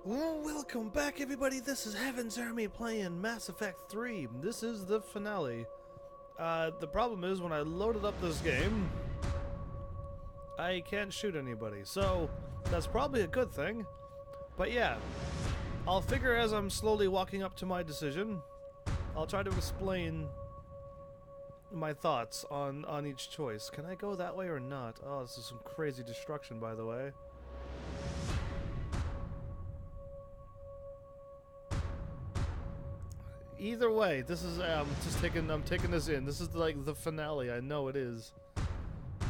Well, welcome back, everybody. This is Heaven's Army playing Mass Effect 3. This is the finale. The problem is, when I loaded up this game, I can't shoot anybody. So, that's probably a good thing. But yeah, I'll figure as I'm slowly walking up to my decision, I'll try to explain my thoughts on each choice. Can I go that way or not? Oh, this is some crazy destruction, by the way. Either way, this is I'm taking this in. This is like the finale. I know it is.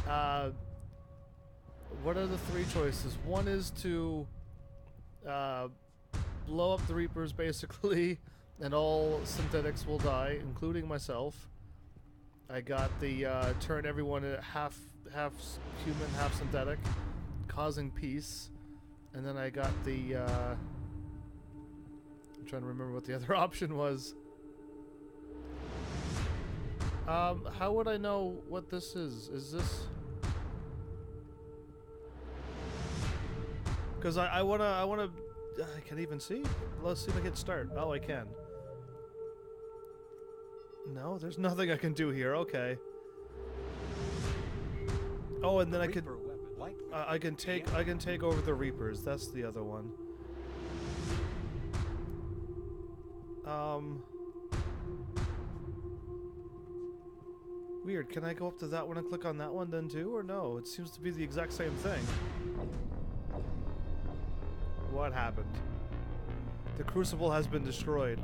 What are the three choices? One is to blow up the Reapers, basically, and all synthetics will die, including myself. I got the turn everyone half human, half synthetic, causing peace, and then I got the I'm trying to remember what the other option was. How would I know what this is? Is this? Because I wanna, I can't even see? Let's see if I can start. Oh, I can. No, there's nothing I can do here, okay. Oh, and then I can take over the Reapers, that's the other one. Weird, can I go up to that one and click on that one then too, or no? It seems to be the exact same thing. What happened? The Crucible has been destroyed.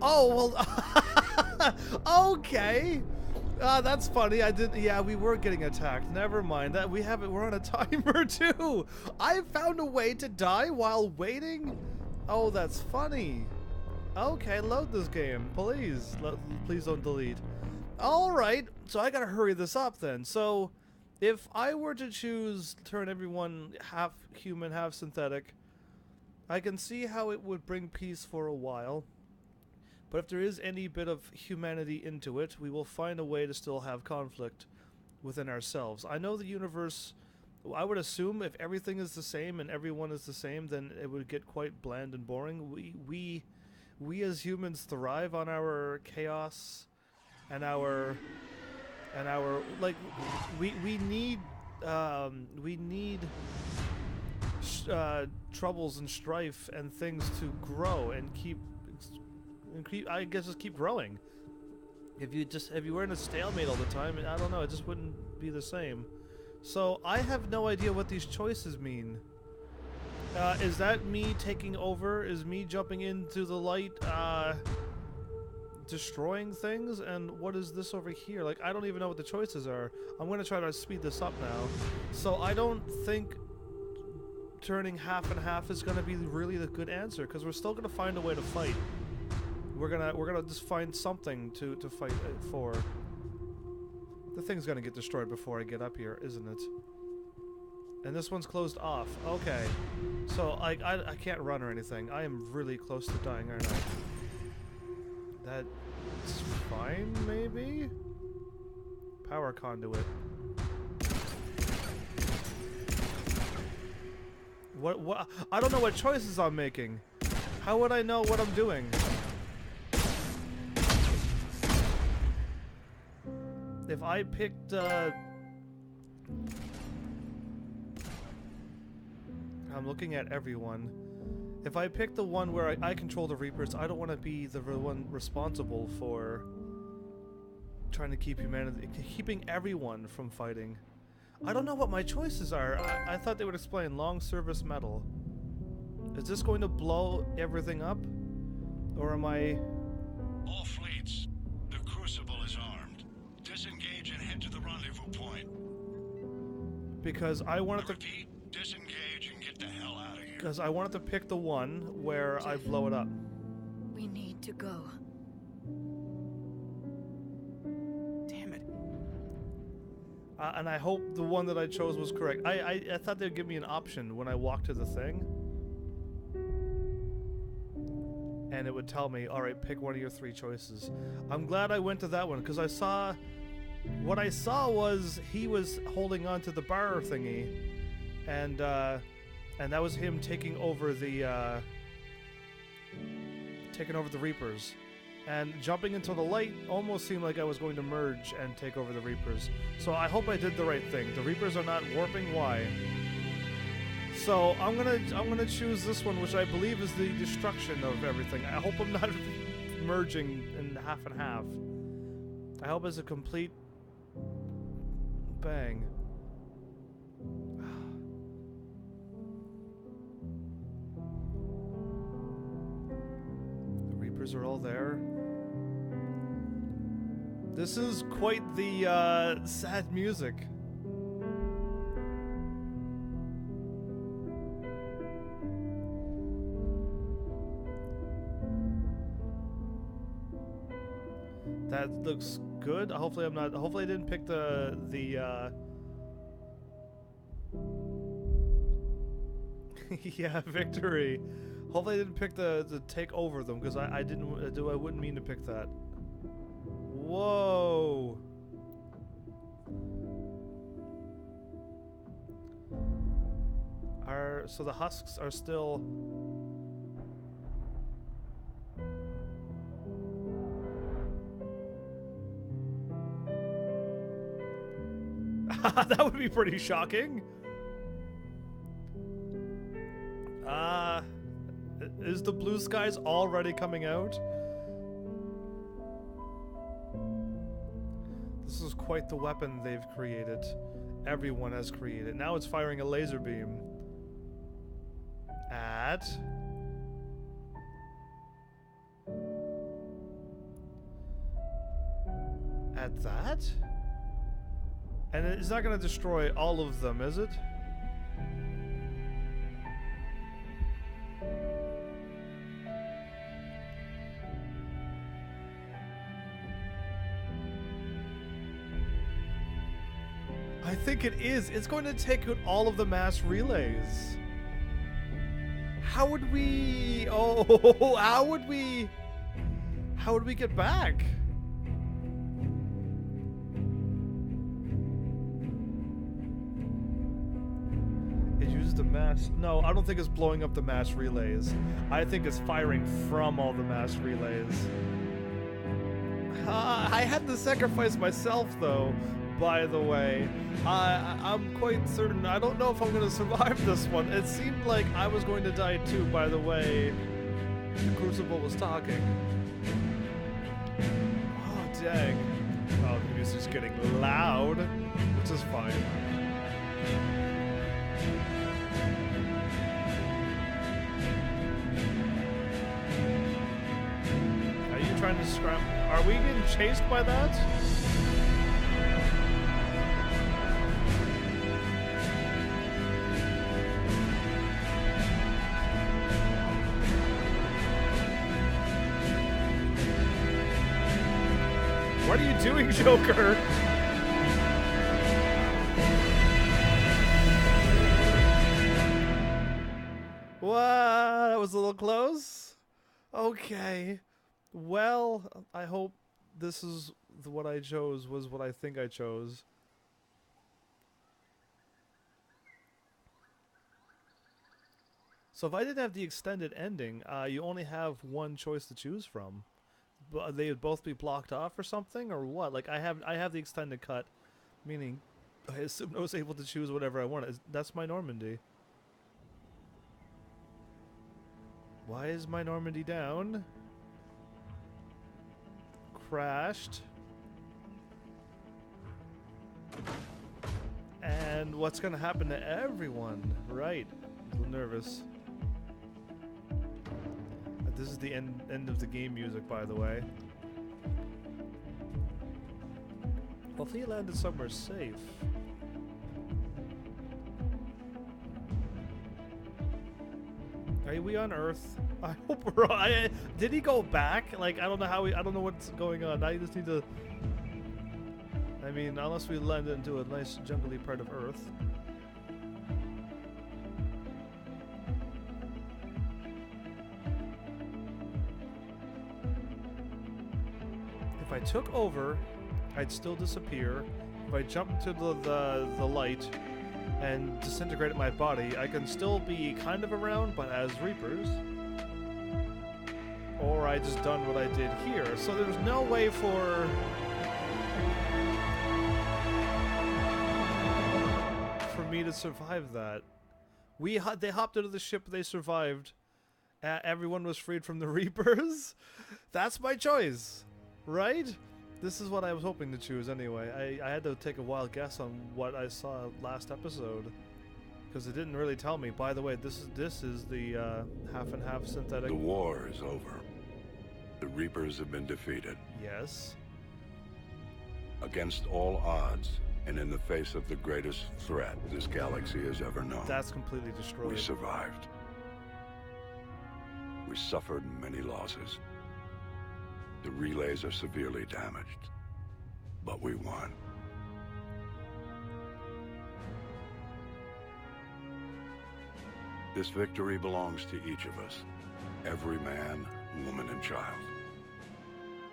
Oh well, okay! That's funny, yeah, we were getting attacked. Never mind, we're on a timer too! I found a way to die while waiting? Oh, that's funny. Okay, load this game, please. Please don't delete. Alright, so I gotta hurry this up then. So, if I were to choose turn everyone half human, half synthetic, I can see how it would bring peace for a while. But if there is any bit of humanity into it, we will find a way to still have conflict within ourselves. I know the universe, I would assume if everything is the same and everyone is the same, then it would get quite bland and boring. We as humans thrive on our chaos and our like we need troubles and strife and things to grow and keep I guess just keep growing. If you were in a stalemate all the time, I don't know, it just wouldn't be the same. So I have no idea what these choices mean. Is that me taking over? Is me jumping into the light destroying things? And what is this over here? Like, I don't even know what the choices are. I'm gonna try to speed this up now. So I don't think turning half and half is gonna be really the good answer, because we're still gonna find a way to fight. We're gonna just find something to fight for. The thing's gonna get destroyed before I get up here, isn't it? And this one's closed off. Okay. So I can't run or anything. I am really close to dying, aren't I? That's fine, maybe? Power conduit. What? I don't know what choices I'm making. How would I know what I'm doing? If I picked, I'm looking at everyone. If I pick the one where I control the Reapers, I don't want to be the one responsible for trying to keep keeping everyone from fighting. I don't know what my choices are. I thought they would explain. Long service metal. Is this going to blow everything up? Or am I... All fleets. The Crucible is armed. Disengage and head to the rendezvous point. Because I wanted to... Repeat, disengage and get the hell out of here. Because I wanted to pick the one where I blow it up. We need to go. Damn it. And I hope the one that I chose was correct. I thought they'd give me an option when I walked to the thing. And it would tell me, alright, pick one of your three choices. I'm glad I went to that one, because I saw... What I saw was he was holding on to the bar thingy. And, And that was him taking over the Reapers. And jumping into the light almost seemed like I was going to merge and take over the Reapers. So I hope I did the right thing. The Reapers are not warping. Why? So I'm gonna choose this one, which I believe is the destruction of everything. I hope I'm not merging in half and half. I hope it's a complete bang. The Reapers are all there. This is quite the sad music. That looks good. Hopefully I'm not. Hopefully I didn't pick the yeah, victory. Hopefully I didn't pick the take over them, because I wouldn't mean to pick that. Whoa. So the husks are still. That would be pretty shocking. Is the blue skies already coming out? This is quite the weapon they've created. Everyone has created. Now it's firing a laser beam. At that? And it's not going to destroy all of them, is it? I think it is. It's going to take out all of the mass relays. How would we... Oh, how would we get back? It used the mass... No, I don't think it's blowing up the mass relays. I think it's firing from all the mass relays. I had to sacrifice myself, though, by the way. I'm quite certain. I don't know if I'm going to survive this one. It seemed like I was going to die, too, by the way the Crucible was talking. Oh, dang. Oh, the music's getting loud, which is fine. Are you trying to scram? Are we getting chased by that? What are you doing, Joker? Wow, that was a little close. Okay. Well, I hope this is what I chose was what I think I chose. So if I didn't have the extended ending, you only have one choice to choose from. They would both be blocked off or something, or what? Like I have the extended cut, meaning I assume I was able to choose whatever I wanted. That's my Normandy. Why is my Normandy down? Crashed. And what's gonna happen to everyone? Right. A little nervous. This is the end of the game music, by the way. Hopefully he landed somewhere safe. Are we on Earth? I hope we're on. Did he go back? Like, I don't know how I don't know what's going on. Now you just need to... I mean, unless we land into a nice jungly part of Earth. If I took over, I'd still disappear. If I jump into the light, and disintegrated my body, I can still be kind of around, but as Reapers. Or I just done what I did here. So there's no way for me to survive that. They hopped out of the ship, they survived. Everyone was freed from the Reapers. That's my choice, right? This is what I was hoping to choose anyway. I had to take a wild guess on what I saw last episode, because it didn't really tell me. By the way, this is the half and half synthetic. The war is over. The Reapers have been defeated. Yes. Against all odds, and in the face of the greatest threat this galaxy has ever known. That's completely destroyed. We survived. We suffered many losses. The relays are severely damaged, but we won. This victory belongs to each of us. Every man, woman, and child.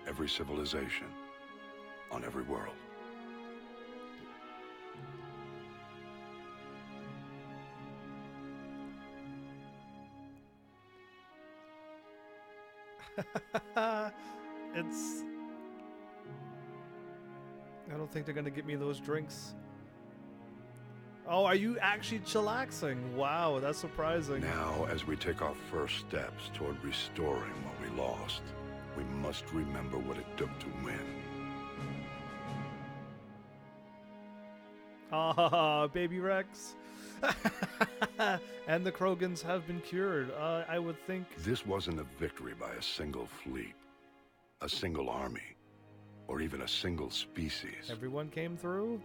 Every civilization on every world. It's... I don't think they're gonna get me those drinks. Oh, are you actually chillaxing? Wow, that's surprising. Now, as we take our first steps toward restoring what we lost, we must remember what it took to win. Ah, baby Rex. And the Krogans have been cured. I would think... This wasn't a victory by a single fleet, a single army, or even a single species. Everyone came through?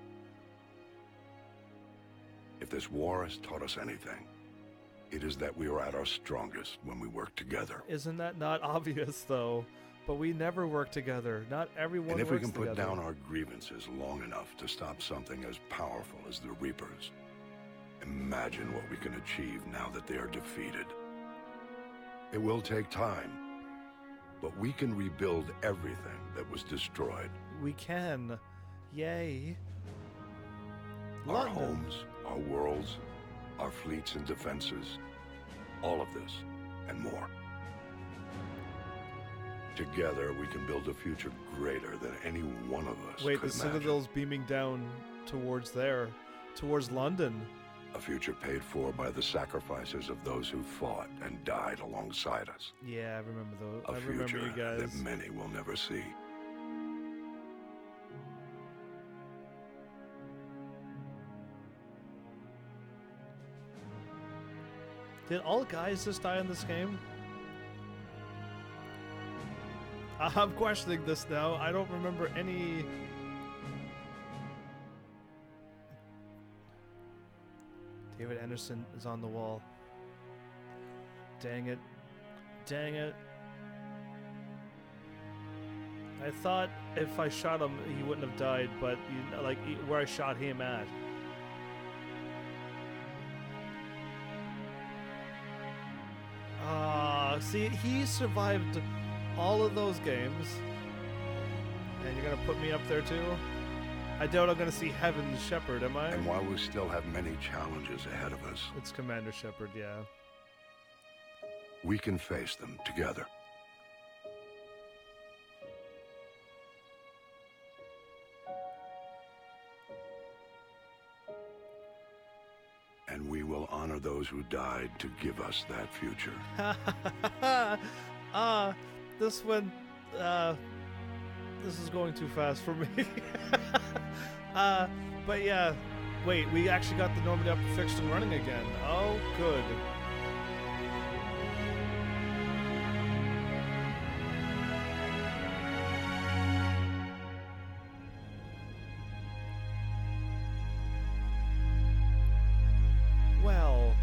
If this war has taught us anything, it is that we are at our strongest when we work together. Isn't that not obvious, though? But we never work together. Not everyone And if works we can put together. down our grievances long enough to stop something as powerful as the Reapers, imagine what we can achieve now that they are defeated. It will take time, but we can rebuild everything that was destroyed. We can. Yay. Our London. homes, our worlds, our fleets and defenses, all of this and more. Together, we can build a future greater than any one of us Wait, could the imagine. Citadel's beaming down towards there. Towards London. A future paid for by the sacrifices of those who fought and died alongside us. Yeah, I remember those. A I remember future you guys. that many will never see. Did all guys just die in this game? I'm questioning this now. I don't remember any... David Anderson is on the wall. Dang it. Dang it. I thought if I shot him, he wouldn't have died, but you know, like where I shot him at. See, he survived all of those games. And you're gonna put me up there too? I doubt I'm gonna see Heaven's Shepherd, am I? And while we still have many challenges ahead of us, It's Commander Shepard, yeah. we can face them together. And we will honor those who died to give us that future. This one, this is going too fast for me. But yeah, wait, we actually got the Normandy up fixed and running again. Oh, good. Well,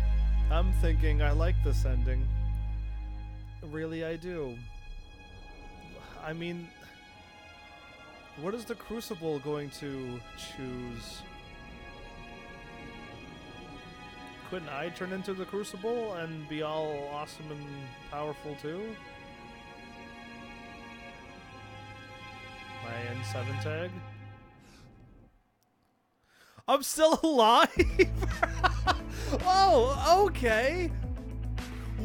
I'm thinking I like this ending. Really, I do. I mean, what is the Crucible going to choose? Couldn't I turn into the Crucible and be all awesome and powerful too? My N7 tag? I'm still alive? Oh, okay.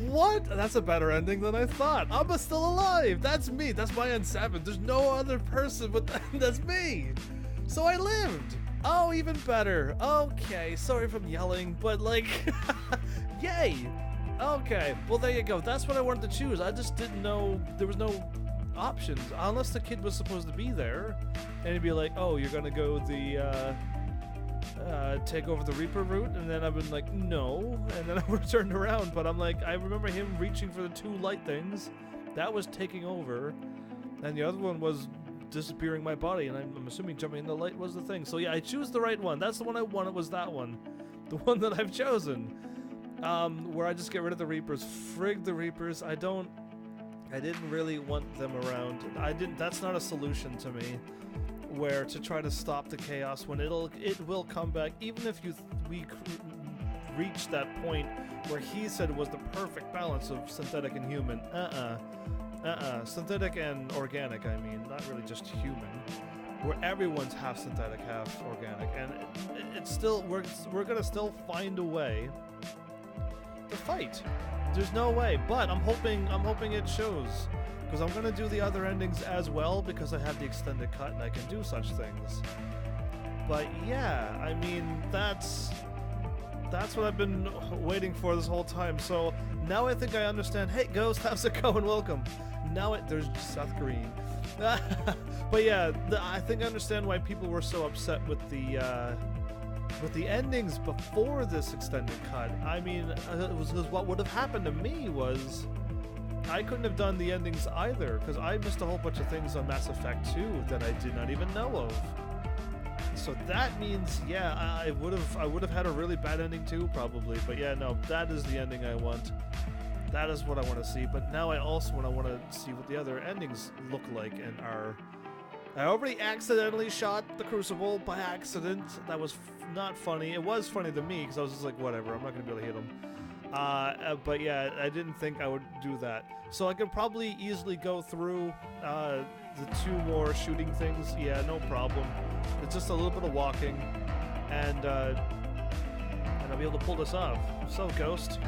What? That's a better ending than I thought. I'm still alive. That's me. That's my N7. There's no other person but that's me. So I lived. Oh, even better. Okay. Sorry if I'm yelling, but like, yay. Okay. Well, there you go. That's what I wanted to choose. I just didn't know there was no options unless the kid was supposed to be there, and he'd be like, "Oh, you're gonna go the take over the Reaper route," and then I've been like, "No," and then I would have turned around. But I'm like, I remember him reaching for the 2 light things. That was taking over, and the other one was disappearing my body, and I'm assuming jumping in the light was the thing. So yeah, I choose the right one. That's the one I wanted. Was that one, the one that I've chosen? Where I just get rid of the Reapers. Frig the Reapers. I didn't really want them around. That's not a solution to me. Where to try to stop the chaos when it will come back, even if we reach that point where he said was the perfect balance of synthetic and human. Synthetic and organic. I mean, not really just human. Where everyone's half synthetic, half organic, and it's still we're gonna still find a way to fight. There's no way, but I'm hoping it shows, because I'm gonna do the other endings as well because I have the extended cut and I can do such things. But yeah, I mean that's what I've been waiting for this whole time. So now I think I understand. Hey Ghost, how's it going? Welcome. Now there's Seth Green. But yeah, I think I understand why people were so upset with the endings before this extended cut. I mean, it was what would have happened to me was I couldn't have done the endings either, because I missed a whole bunch of things on Mass Effect 2 that I did not even know of. So that means, yeah, I would have had a really bad ending too, probably. But yeah, no, that is the ending I want. That is what I want to see. But now I also want to see what the other endings look like and are. I already accidentally shot the Crucible by accident. That was not funny. It was funny to me because I was just like, whatever, I'm not going to be able to hit him. But yeah, I didn't think I would do that. So I could probably easily go through the 2 more shooting things. Yeah, no problem. It's just a little bit of walking, and I'll be able to pull this off. So, Ghost,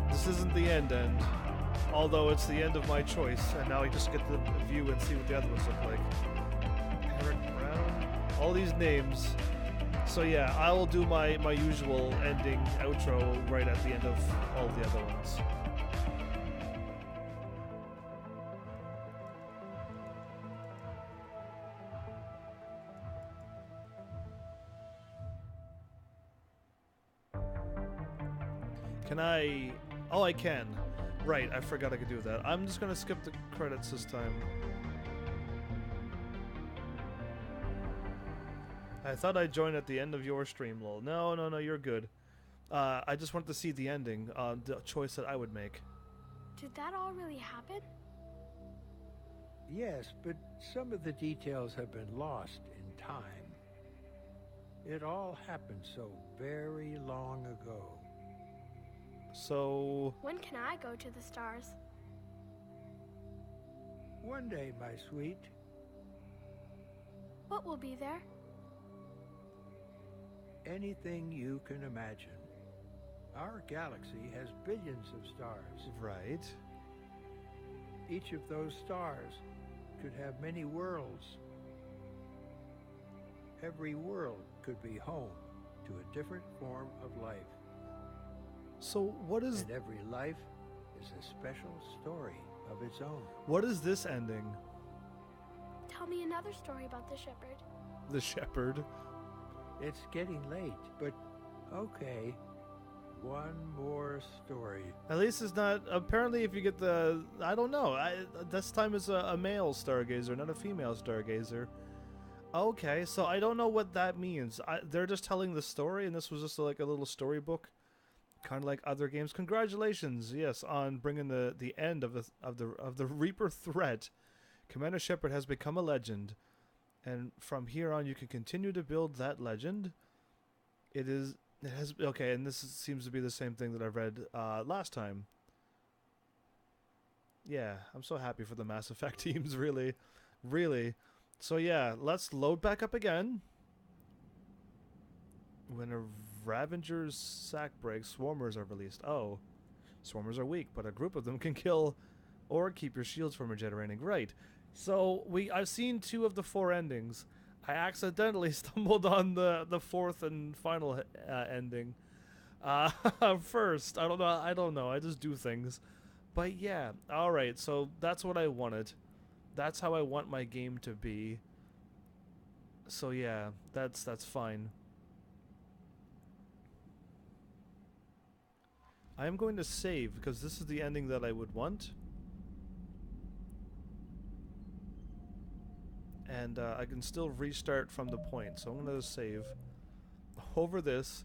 this isn't the end, although it's the end of my choice, and now I just get the view and see what the other ones look like. Eric Brown, all these names. So yeah, I will do my usual ending outro right at the end of all the other ones. Can I? Oh, I can. Right, I forgot I could do that. I'm just gonna skip the credits this time. I thought I'd join at the end of your stream, lol. No, you're good. I just wanted to see the ending, the choice that I would make. Did that all really happen? Yes, but some of the details have been lost in time. It all happened so very long ago. So... When can I go to the stars? One day, my sweet. What will be there? Anything you can imagine. Our galaxy has billions of stars. Right. Each of those stars could have many worlds. Every world could be home to a different form of life. So what is... And every life is a special story of its own. What is this ending? Tell me another story about the shepherd. The shepherd? It's getting late, but okay. One more story. At least it's not... Apparently if you get the... I don't know. This time is a male stargazer, not a female stargazer. Okay, so I don't know what that means. They're just telling the story, and this was just like a little storybook. Kind of like other games. Congratulations, yes, on bringing the end of the Reaper threat. Commander Shepard has become a legend, and from here on, you can continue to build that legend. It has okay, and this seems to be the same thing that I read last time. Yeah, I'm so happy for the Mass Effect teams, really, really. So yeah, let's load back up again. When a Ravager's sack breaks, swarmers are released. Oh. Swarmers are weak, but a group of them can kill or keep your shields from regenerating. Right. So I've seen 2 of the 4 endings. I accidentally stumbled on the 4th and final ending. First, I don't know. I just do things. But yeah, all right. So that's what I wanted. That's how I want my game to be. So yeah, that's fine. I am going to save because this is the ending that I would want. And I can still restart from the point. So I'm going to save over this.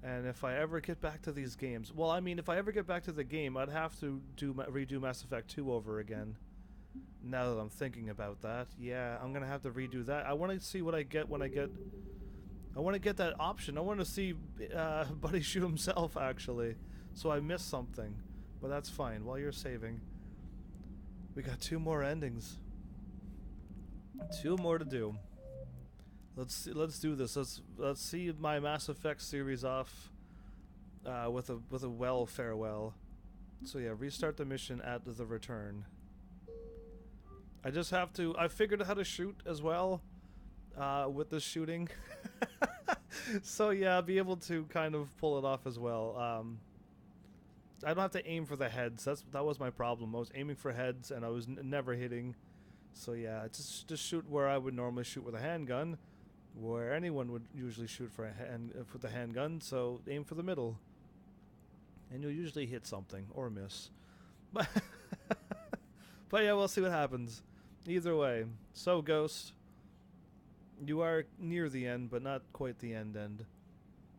And if I ever get back to these games... Well, I mean, if I ever get back to the game, I'd have to redo Mass Effect 2 over again. Now that I'm thinking about that. Yeah, I'm going to have to redo that. I want to see what I get when I get... I want to get that option. I want to see Buddy shoot himself, actually. So I missed something. But that's fine. While you're saving, we got 2 more endings. 2 more to do. Let's do this. Let's see my Mass Effect series off with a well farewell. So yeah, restart the mission at the return. I just have to. I figured out how to shoot as well with this shooting. So yeah, I'll be able to kind of pull it off as well. I don't have to aim for the heads. That was my problem. I was aiming for heads and I was never hitting. So yeah, just shoot where I would normally shoot with a handgun, where anyone would usually shoot for the handgun. So aim for the middle, and you'll usually hit something or miss. But but yeah, we'll see what happens. Either way, so Ghost, you are near the end, but not quite the end.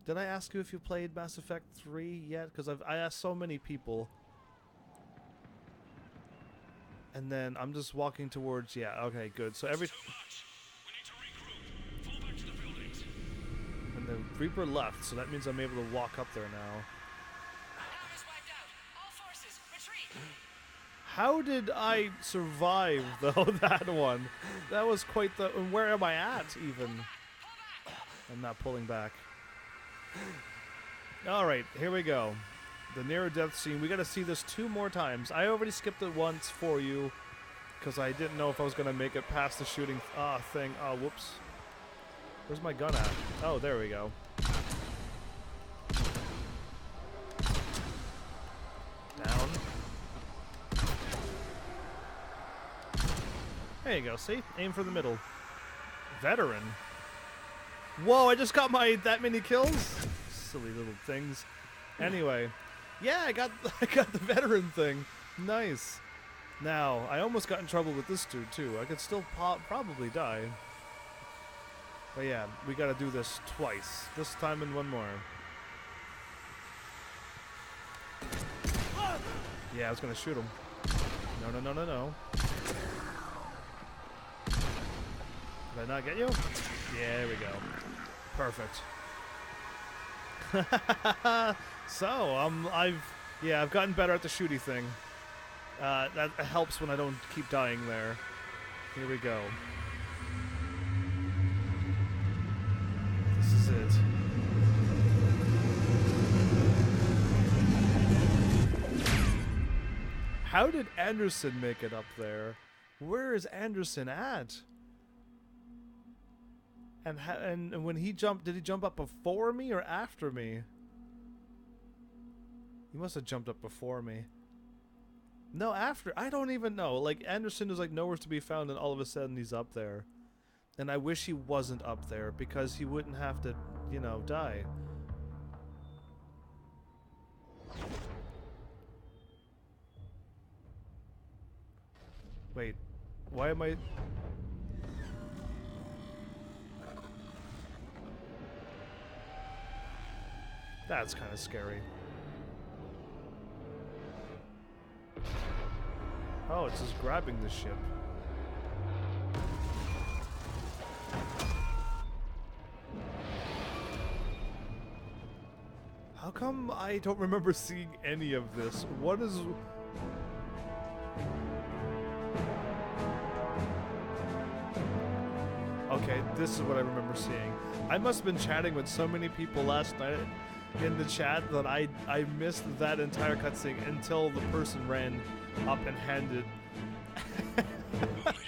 Did I ask you if you played Mass Effect 3 yet? Because I asked so many people. And then I'm just walking towards... Yeah, okay, good. So every... We need to regroup. Fall back to the buildings. And the Reaper left, so that means I'm able to walk up there now. Alpha's wiped out. All forces, retreat. How did I survive, though, that one? That was quite the... And where am I at, even? I'm not pulling back. Alright, here we go. The near death scene. We gotta see this 2 more times. I already skipped it once for you because I didn't know if I was gonna make it past the shooting thing. Oh, whoops. Where's my gun at? Oh, there we go. Down. There you go. See? Aim for the middle. Veteran. Whoa! I just got that many kills. Silly little things. Anyway. Yeah, I got the veteran thing. Nice. Now, I almost got in trouble with this dude, too. I could still probably die. But yeah, we gotta do this twice. This time and 1 more. Yeah, I was gonna shoot him. No, no, no, no, no. Did I not get you? Yeah, there we go. Perfect. So, I've gotten better at the shooty thing. That helps when I don't keep dying there. Here we go. This is it. How did Anderson make it up there? Where is Anderson at? And when he jumped, did he jump up before me or after me? He must have jumped up before me. No, after. I don't even know. Like, Anderson is like nowhere to be found, and all of a sudden he's up there. And I wish he wasn't up there because he wouldn't have to, you know, die. Wait, why am I... That's kind of scary. Oh, it's just grabbing the ship. How come I don't remember seeing any of this? What is... Okay, this is what I remember seeing. I must have been chatting with so many people last night in the chat that I missed that entire cutscene until the person ran up and handed. Holy shit.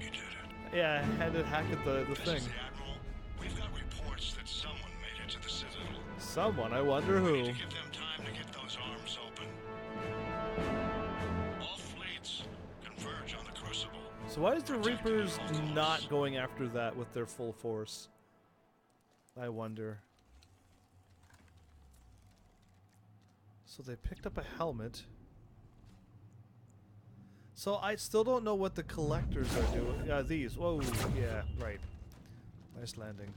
You did it. Yeah, handed Hackett the This thing. is the Admiral. We've got reports that someone made it to the Citadel. Someone, I wonder We who. need to give them time to get those arms open. All fleets converge on the Crucible. So why is the Reapers not going after that with their full force? I wonder. So they picked up a helmet. So I still don't know what the collectors are doing. Yeah, these. Whoa, yeah, right. Nice landing.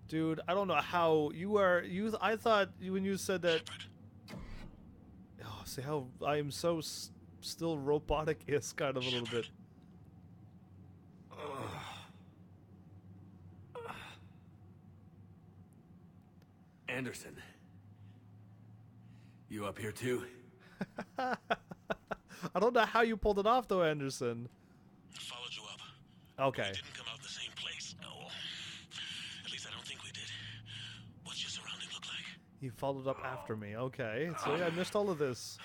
Dude, I don't know how you are. I thought when you said that. Oh, see how I am so still robotic-ish kind of a little bit. Anderson. You up here too? I don't know how you pulled it off though, Anderson. Followed you up. Okay. We didn't come out the same place. Oh. At least I don't think we did. What's your surrounding look like? He followed up after me. Okay. So yeah, I missed all of this.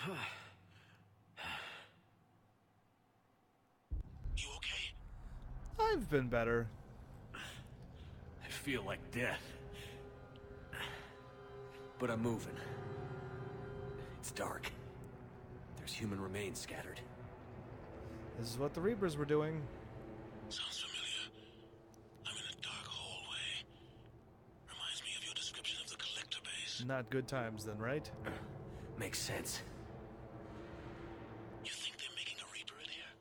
You okay? I've been better. I feel like death. But I'm moving. It's dark. There's human remains scattered. This is what the Reapers were doing. Sounds familiar. I'm in a dark hallway. Reminds me of your description of the collector base. Not good times then, right? Makes sense. You think they're making a Reaper in here?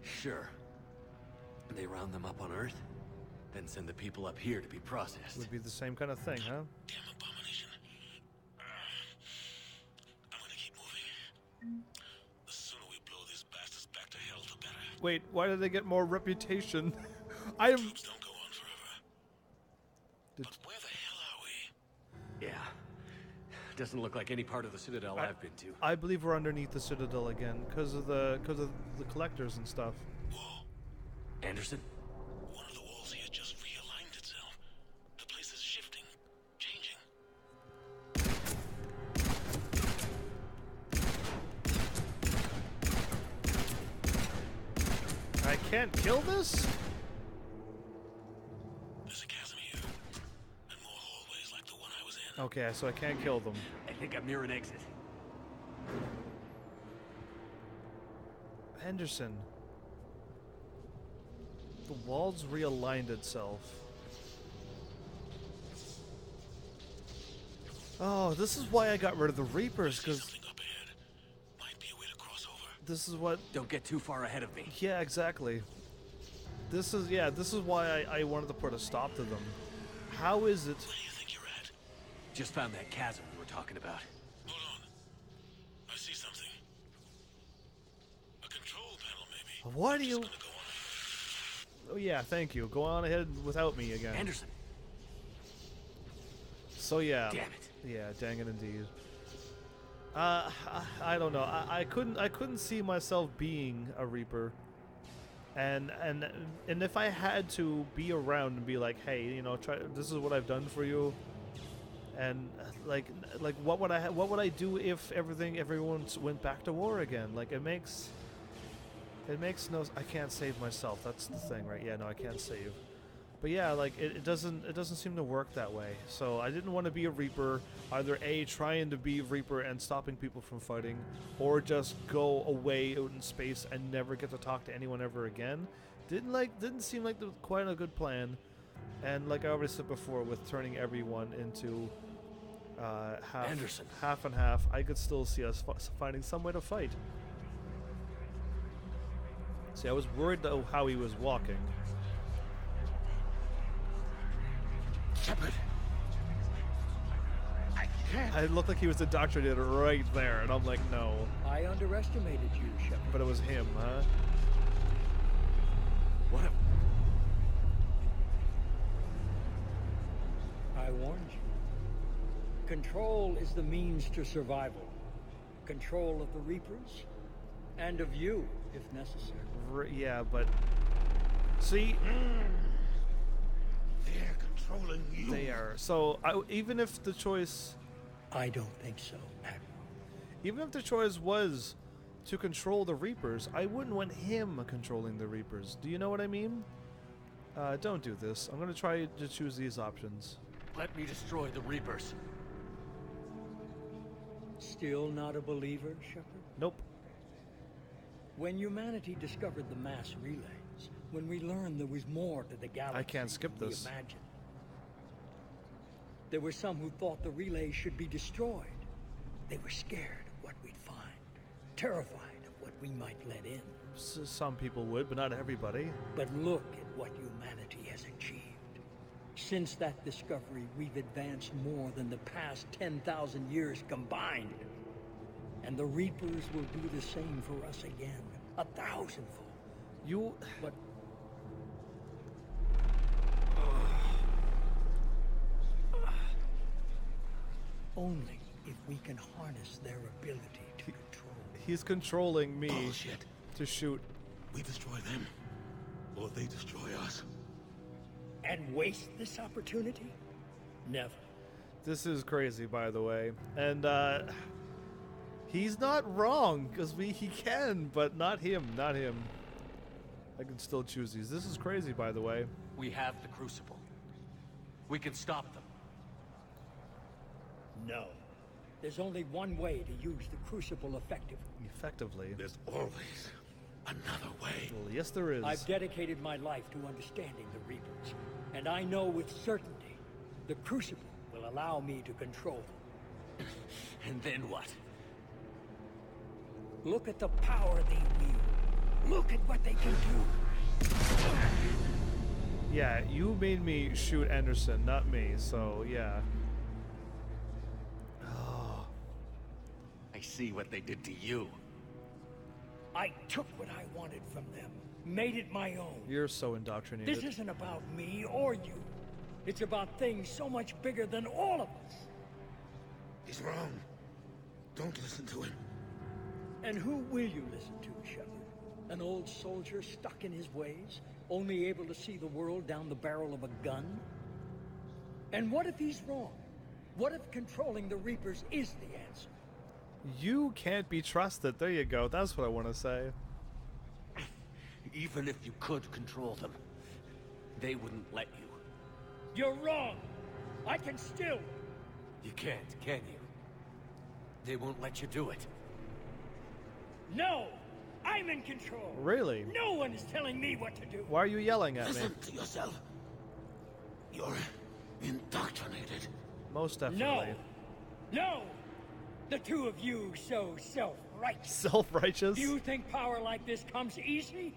Sure. They round them up on Earth, then send the people up here to be processed. Would be the same kind of thing, huh? Damn abomination. I'm gonna keep moving. The sooner we blow these bastards back to hell, the better. Wait, why did they get more reputation? I am. Troops don't go on forever. But where the hell are we? Yeah. Doesn't look like any part of the Citadel I've been to. I believe we're underneath the Citadel again because of the collectors and stuff. Whoa. Anderson? One of the walls here just realigned itself. The place is shifting, changing. I can't kill this? There's a chasm here. And more hallways like the one I was in. Okay, so I can't kill them. I think I'm near an exit. Henderson. The walls realigned itself. Oh, this is why I got rid of the Reapers, because Something up ahead. Might be a way to cross over. this is what... Don't get too far ahead of me. Yeah, exactly. This is why I wanted to put a stop to them. How is it... Where do you think you're at? Just found that chasm we were talking about. Hold on. I see something. A control panel, maybe. Why do you... Gonna go on. Oh yeah, thank you. Go on ahead without me again. Anderson. So yeah. Damn it. Yeah, dang it indeed. I don't know. I couldn't see myself being a Reaper. And if I had to be around and be like, hey, you know, this is what I've done for you. And like what would I do if everyone went back to war again? Like it makes no. I can't save myself. That's the thing, right? Yeah, no, I can't save. But yeah, like it doesn't seem to work that way. So I didn't want to be a Reaper, either A, trying to be a Reaper and stopping people from fighting, or just go away out in space and never get to talk to anyone ever again. Didn't seem like quite a good plan. And like I already said before, with turning everyone into Anderson. half and half, I could still see us finding some way to fight. See, I was worried though how he was walking. Shepard. I can't. It looked like he was indoctrinated right there, and I'm like, no. I underestimated you, Shepard. But it was him, huh? What a... I warned you. Control is the means to survival. Control of the Reapers And of you, if necessary. Yeah, but see, They're controlling you. they are. So even if the choice, I don't think so, Admiral. even if the choice was to control the Reapers, I wouldn't want him controlling the Reapers. Do you know what I mean? Don't do this. I'm gonna try to choose these options. Let me destroy the Reapers. Still not a believer, Shepard? Nope. When humanity discovered the mass relays, when we learned there was more to the galaxy I can't skip than we this. imagined, there were some who thought the relays should be destroyed. They were scared of what we'd find, terrified of what we might let in. Some people would, but not everybody. But look at what humanity has achieved. Since that discovery, we've advanced more than the past 10,000 years combined. And the Reapers will do the same for us again, 1,000-fold. You. But only if we can harness their ability to control. He's controlling me Bullshit. to shoot. We destroy them, or they destroy us. And waste this opportunity? Never. This is crazy, by the way. And he's not wrong, because he can, but not him, not him. I can still choose these. This is crazy, by the way. We have the Crucible. We can stop them. No. There's only one way to use the Crucible effectively. Effectively. There's always another way. Well, yes, there is. I've dedicated my life to understanding the Reapers, and I know with certainty the Crucible will allow me to control them. And then what? Look at the power they wield. Look at what they can do. Yeah, you made me shoot Anderson, not me, so yeah. Oh, I see what they did to you. I took what I wanted from them, made it my own. you're so indoctrinated. This isn't about me or you. It's about things so much bigger than all of us. He's wrong. Don't listen to him. And who will you listen to, Shepard? An old soldier stuck in his ways, only able to see the world down the barrel of a gun? And what if he's wrong? What if controlling the Reapers is the answer? You can't be trusted. There you go. That's what I want to say. Even if you could control them, they wouldn't let you. You're wrong! I can still... You can't, can you? They won't let you do it. No! I'm in control! Really? No one is telling me what to do! Why are you yelling at me? Listen to yourself. You're indoctrinated. Most No! definitely. No! The two of you so self-righteous. Self-righteous? Do you think power like this comes easy?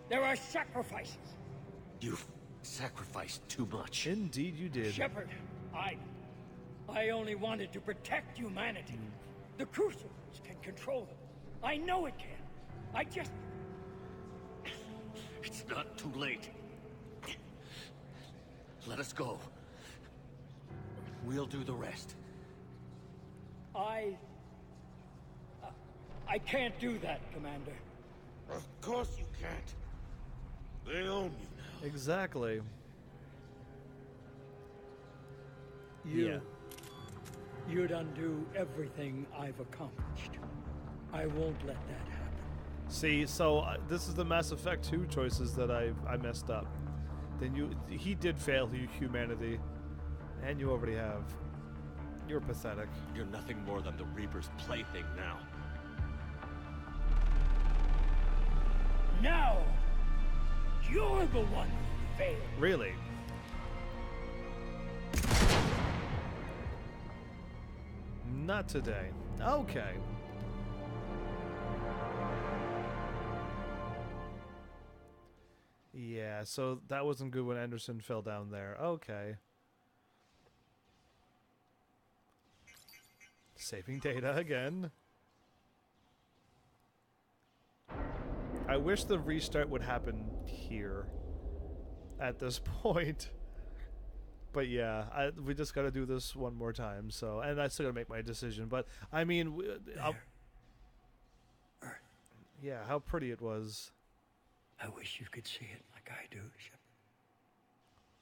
There are sacrifices. You've sacrificed too much. Indeed you did. Shepard, I only wanted to protect humanity. The Crucibles can control them. I know it can. I just... It's not too late. Let us go. We'll do the rest. I can't do that, Commander. Of course you can't. They own you now. Exactly. You'd undo everything I've accomplished. I won't let that happen. See, so this is the Mass Effect 2 choices that I messed up. Then he did fail humanity, and you already have. You're pathetic. You're nothing more than the Reaper's plaything now. Now, you're the one who failed. Really? Not today. Okay. Yeah, so that wasn't good when Anderson fell down there. Okay. Saving data again. I wish the restart would happen here at this point. But yeah, we just gotta do this one more time. So, and I still gotta make my decision. But I mean, Yeah, how pretty it was. I wish you could see it like I do, Shepard.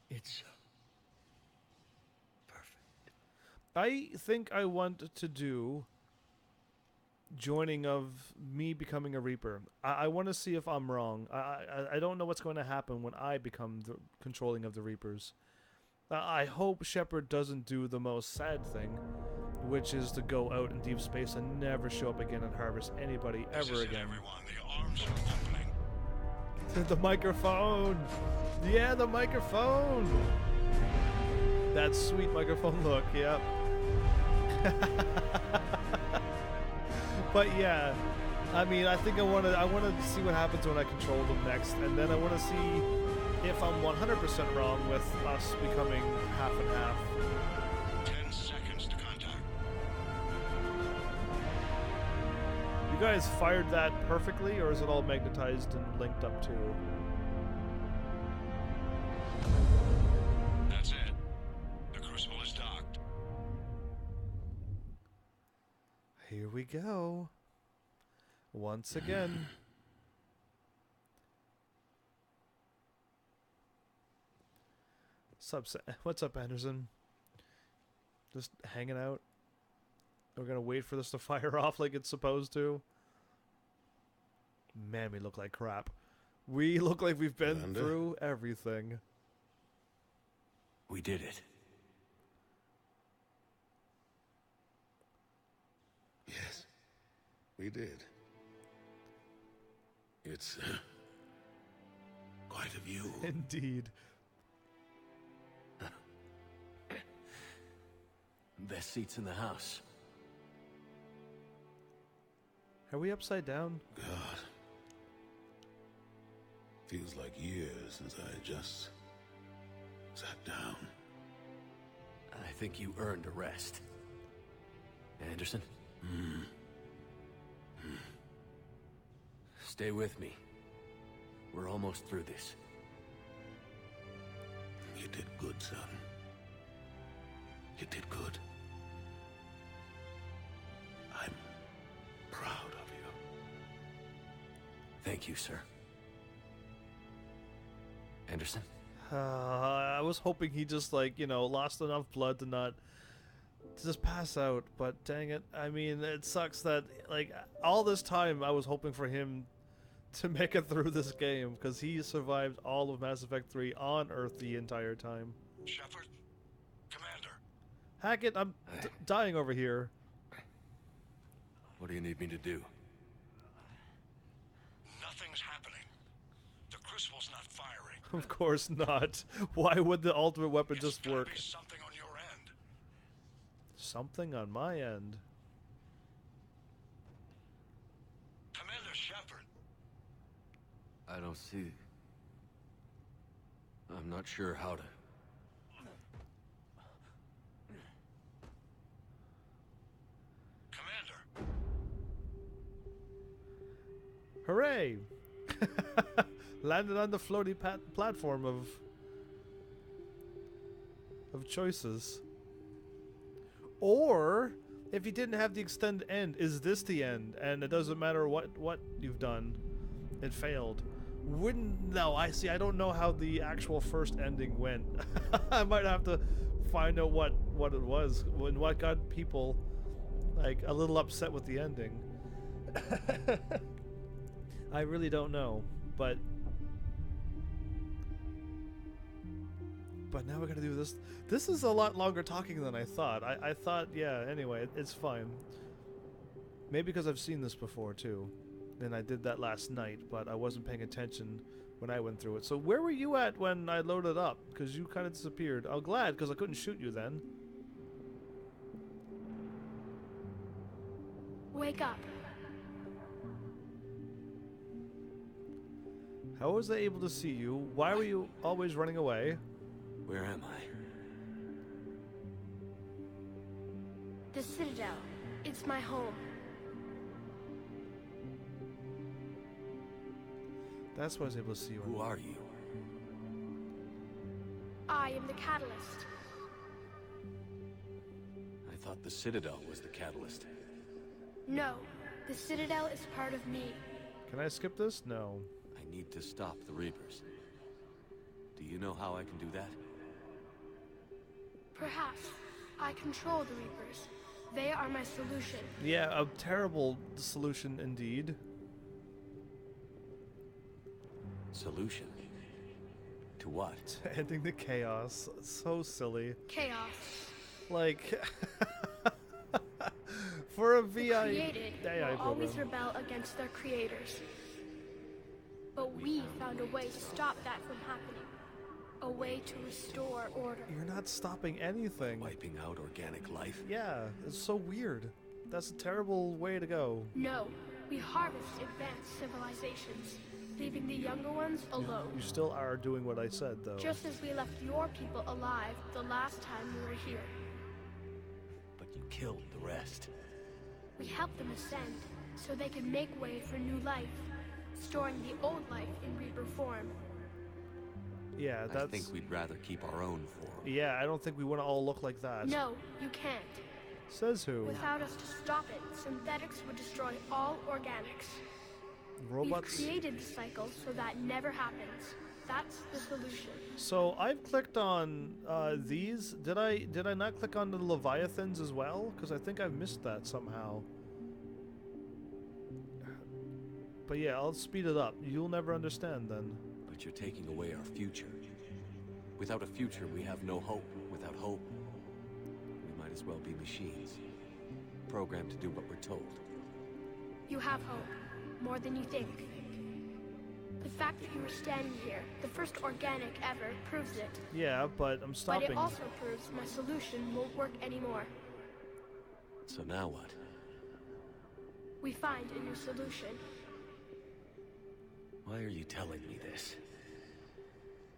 It's perfect. I think I want to do joining of me becoming a Reaper. I want to see if I'm wrong. I don't know what's going to happen when I become the controlling of the Reapers. I hope Shepard doesn't do the most sad thing, which is to go out in deep space and never show up again and harvest anybody ever again. Everyone, the arms are opening. The microphone! Yeah, the microphone! That sweet microphone look, yep. But yeah, I mean, I think I want to see what happens when I control them next, and then I want to see if I'm 100% wrong with us becoming half and half. 10 seconds to contact. You guys fired that perfectly, or is it all magnetized and linked up too? That's it. The crucible is docked. Here we go. Once again. What's up, Anderson? Just hanging out? We're gonna wait for this to fire off like it's supposed to? Man, we look like crap. We look like we've been Commander? through everything. We did it. Yes, we did. It's quite a view. Indeed. Best seats in the house. Are we upside down? God. Feels like years since I just sat down. I think you earned a rest. Anderson? Stay with me. We're almost through this. You did good, son. You did good. I'm proud of you. Thank you, sir. Anderson? I was hoping he just, like, you know, lost enough blood to not to just pass out, but dang it. I mean, it sucks that, like, all this time I was hoping for him to make it through this game, because he survived all of Mass Effect 3 on Earth the entire time. Shepard? Commander? Hackett, I'm dying over here. What do you need me to do? Nothing's happening. The crucible's not firing. Of course not. Why would the ultimate weapon It's just gotta work? be something on your end. Something on my end. Commander Shepard. I don't see... I'm not sure how to... Commander. Hooray! Landed on the floaty platform of choices. Or, if you didn't have the extended end, is this the end? And it doesn't matter what you've done. It failed. No, I see. I don't know how the actual first ending went. I might have to find out what it was. What got people, like, a little upset with the ending. I really don't know, but now we're gonna do this. This is a lot longer talking than I thought. I thought, yeah, anyway, it's fine. Maybe because I've seen this before, too. And I did that last night, but I wasn't paying attention when I went through it. So where were you at when I loaded up? Because you kind of disappeared. I'm glad, because I couldn't shoot you then. Wake up. How was I able to see you? Why were you always running away? Where am I? The Citadel. It's my home. That's why I was able to see you. Who are you? I am the catalyst. I thought the Citadel was the catalyst. No, the Citadel is part of me. Can I skip this? No. I need to stop the Reapers. Do you know how I can do that? Perhaps. I control the Reapers. They are my solution. Yeah, a terrible solution indeed. Solution? To what? Ending the chaos. So silly. Chaos. Like, for a The VI created AI will always program. rebel against their creators. But we found a way to stop that from happening. A way to restore order. You're not stopping anything. Wiping out organic life? Yeah, it's so weird. That's a terrible way to go. No, we harvest advanced civilizations, leaving the younger ones alone. You still are doing what I said, though. Just as we left your people alive the last time we were here. But you killed the rest. We helped them ascend, so they could make way for new life, storing the old life in Reaper form. Yeah, that's... I think we'd rather keep our own form. Yeah, I don't think we want to all look like that. No, you can't. Says who? Without us to stop it, synthetics would destroy all organics. Robots? We've created the cycle so that never happens. That's the solution. So I've clicked on these. Did I not click on the Leviathans as well? Because I think I've missed that somehow. But yeah, I'll speed it up. You'll never understand then. But you're taking away our future. Without a future, we have no hope. Without hope, we might as well be machines. Programmed to do what we're told. You have hope. More than you think. The fact that you are standing here, the first organic ever, proves it. Yeah, but I'm But stopping. it also proves my solution won't work anymore. So now what? We find a new solution. Why are you telling me this?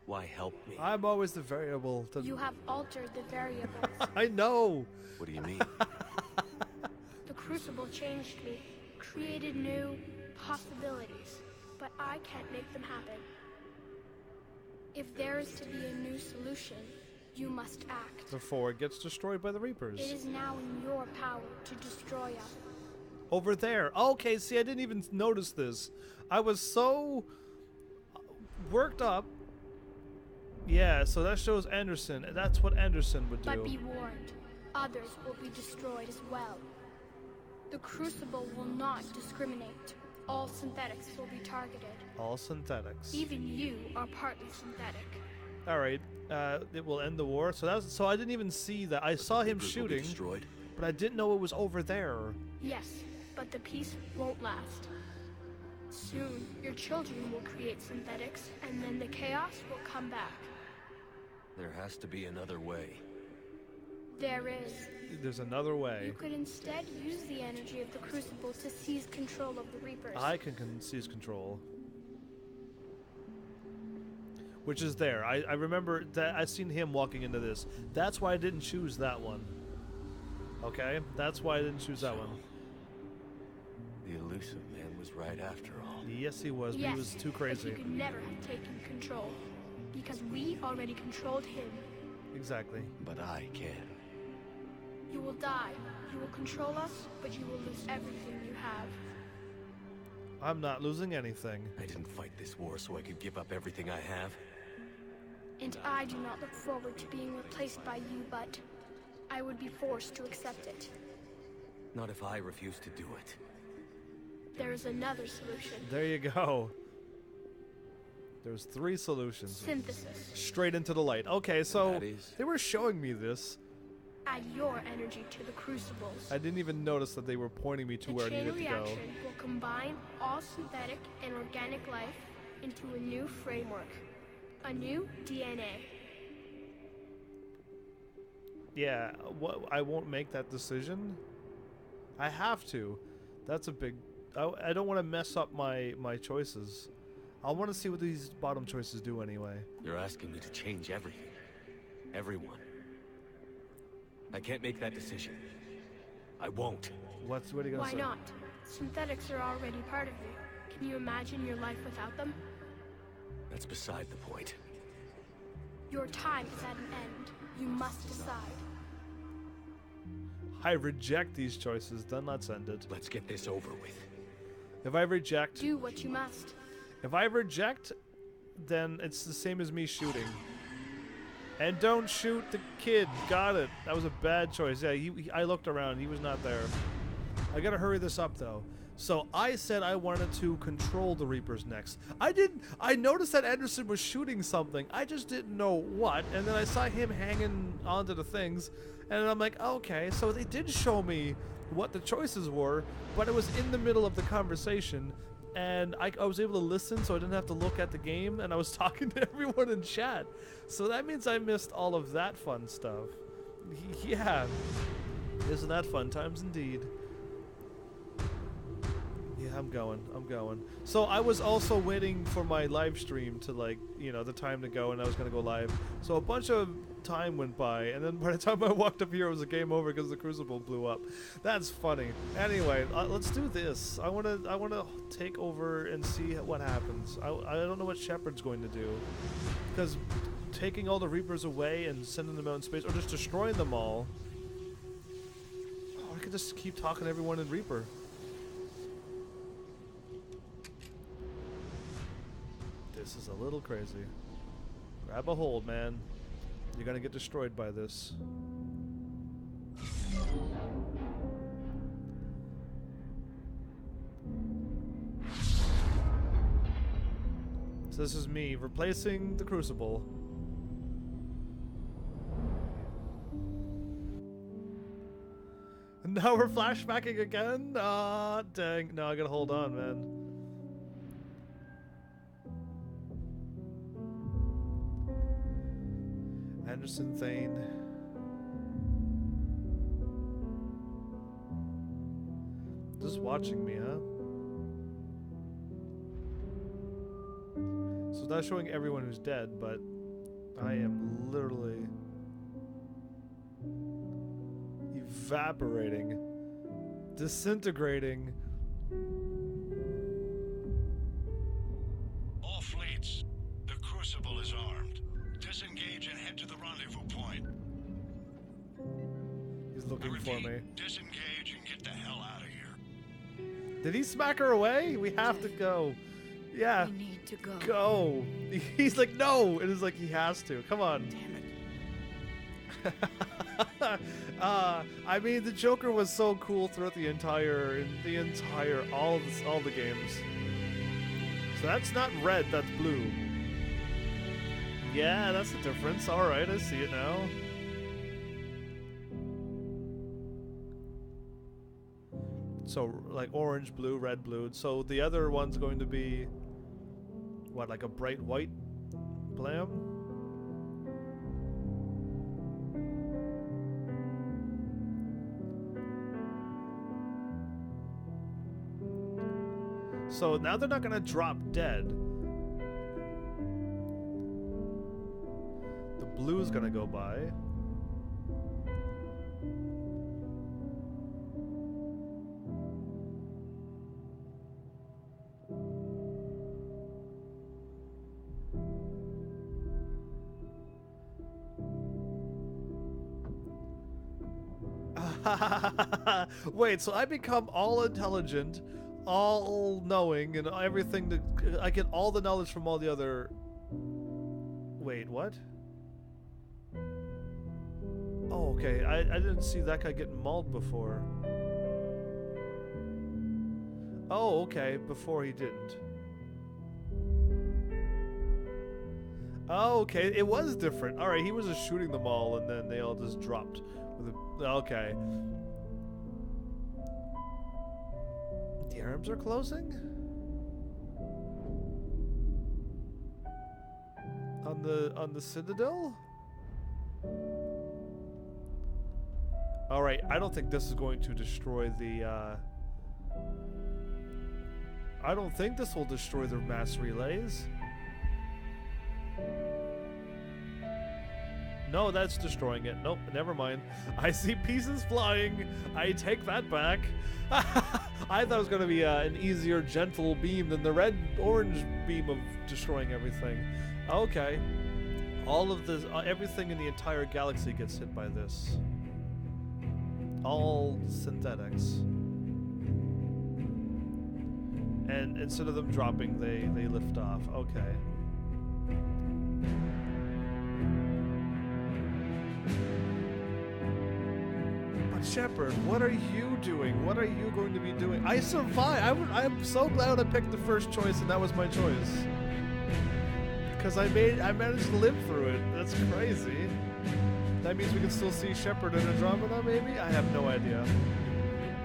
Why help me? I'm always the variable. You have altered the variables. I know. What do you mean? The Crucible changed me, created new possibilities, but I can't make them happen. If there is to be a new solution, you must act. Before it gets destroyed by the Reapers. It is now in your power to destroy us. Over there. Okay, see, I didn't even notice this. I was so worked up. Yeah, so that shows Anderson. That's what Anderson would do. But be warned, others will be destroyed as well. The Crucible will not discriminate. All synthetics will be targeted. All synthetics. Even you are partly synthetic. All right. It will end the war. So I didn't even see that. I saw him Reapers will be shooting, destroyed. but I didn't know it was over there. Yes, but the peace won't last. Soon, your children will create synthetics, and then the chaos will come back. There has to be another way. There is. There's another way. You could instead use the energy of the Crucible to seize control of the Reapers. I can seize control. Which is there. I remember that I've seen him walking into this. That's why I didn't choose that one. Okay? That's why I didn't choose that one. The elusive man was right after all. Yes, he was. But Yes, he was too but crazy. you could never have taken control, because we already controlled him. Exactly. But I can. You will die. You will control us, but you will lose everything you have. I'm not losing anything. I didn't fight this war so I could give up everything I have. And I do not look forward to being replaced by you, but I would be forced to accept it. Not if I refuse to do it. There is another solution. There you go. There's 3 solutions. Synthesis. Straight into the light. Okay, so that is- they were showing me this. Add your energy to the crucibles. I didn't even notice that they were pointing me to The where I chain needed to go. reaction will combine all synthetic and organic life into a new framework. A new DNA. Yeah, I won't make that decision. I have to. That's a big... I don't want to mess up my choices. I want to see what these bottom choices do anyway. You're asking me to change everything. Everyone. I can't make that decision. I won't. What are you going to Why say? not? Synthetics are already part of you. Can you imagine your life without them? That's beside the point. Your time is at an end. You must decide. I reject these choices, then let's end it. Let's get this over with. If I reject, Do what you must. if I reject, then it's the same as me shooting. And don't shoot the kid. Got it. That was a bad choice. Yeah, I looked around. He was not there. I gotta hurry this up though. So I said I wanted to control the Reapers next. I noticed that Anderson was shooting something. I just didn't know what. And then I saw him hanging onto the things. And I'm like, okay, so they did show me what the choices were, but it was in the middle of the conversation. And I was able to listen, so I didn't have to look at the game, and I was talking to everyone in chat. So that means I missed all of that fun stuff. Yeah. Isn't that fun times indeed? Yeah, I'm going. So I was also waiting for my live stream to, like, you know, the time to go, and I was going to go live. So a bunch of time went by, and then by the time I walked up here, it was a game over because the Crucible blew up. That's funny. Anyway, let's do this. I want to take over and see what happens. I don't know what Shepard's going to do, because taking all the Reapers away and sending them out in space, or just destroying them all. Oh, I could just keep talking to everyone in Reaper. This is a little crazy. Grab a hold, man. You're gonna get destroyed by this. So this is me replacing the Crucible. And now we're flashbacking again? Ah, dang. No, I gotta hold on, man. Anderson Thane. Just watching me, huh? So it's not showing everyone who's dead, but I am literally evaporating, disintegrating. All fleets, the Crucible is armed. Disengage and head to the rendezvous point. He's looking for me. Disengage and get the hell out of here. Did he smack her away? We have to go. Yeah. We need to go. Go. He's like, no. It is like he has to. Come on. Damn it. I mean, the Joker was so cool throughout the entire, all the games. So that's not red, that's blue. Yeah, that's the difference. All right, I see it now. So, like orange, blue, red, blue. So the other one's going to be, what, like a bright white blam? So now they're not going to drop dead. The blue's going to go by. Wait, so I become all intelligent, all knowing, and everything that I get all the knowledge from all the other. Wait, what? Oh, okay. I didn't see that guy getting mauled before. Oh, okay. Before he didn't. Oh, okay. It was different. All right, he was just shooting them all, and then they all just dropped. With a, okay. The arms are closing? On the Citadel? Alright, I don't think this is going to destroy the I don't think this will destroy the mass relays. No, that's destroying it. Nope, never mind. I see pieces flying. I take that back. I thought it was going to be an easier, gentle beam than the red-orange beam of destroying everything. Okay. All of this, everything in the entire galaxy gets hit by this. All synthetics. And instead of them dropping, they lift off. Okay. But Shepard, what are you doing? What are you going to be doing? I survived. I'm so glad I picked the first choice and that was my choice. Because I managed to live through it. That's crazy. That means we can still see Shepard in Andromeda, maybe? I have no idea.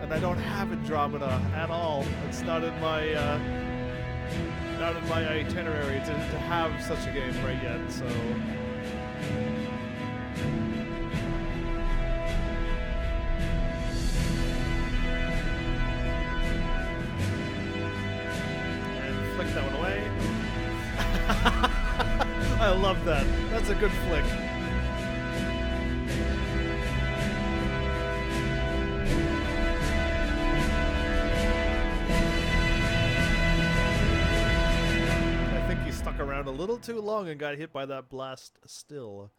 And I don't have Andromeda at all. It's not in my itinerary to have such a game right yet, so. And flick that one away. I love that. That's a good flick. Around a little too long and got hit by that blast still.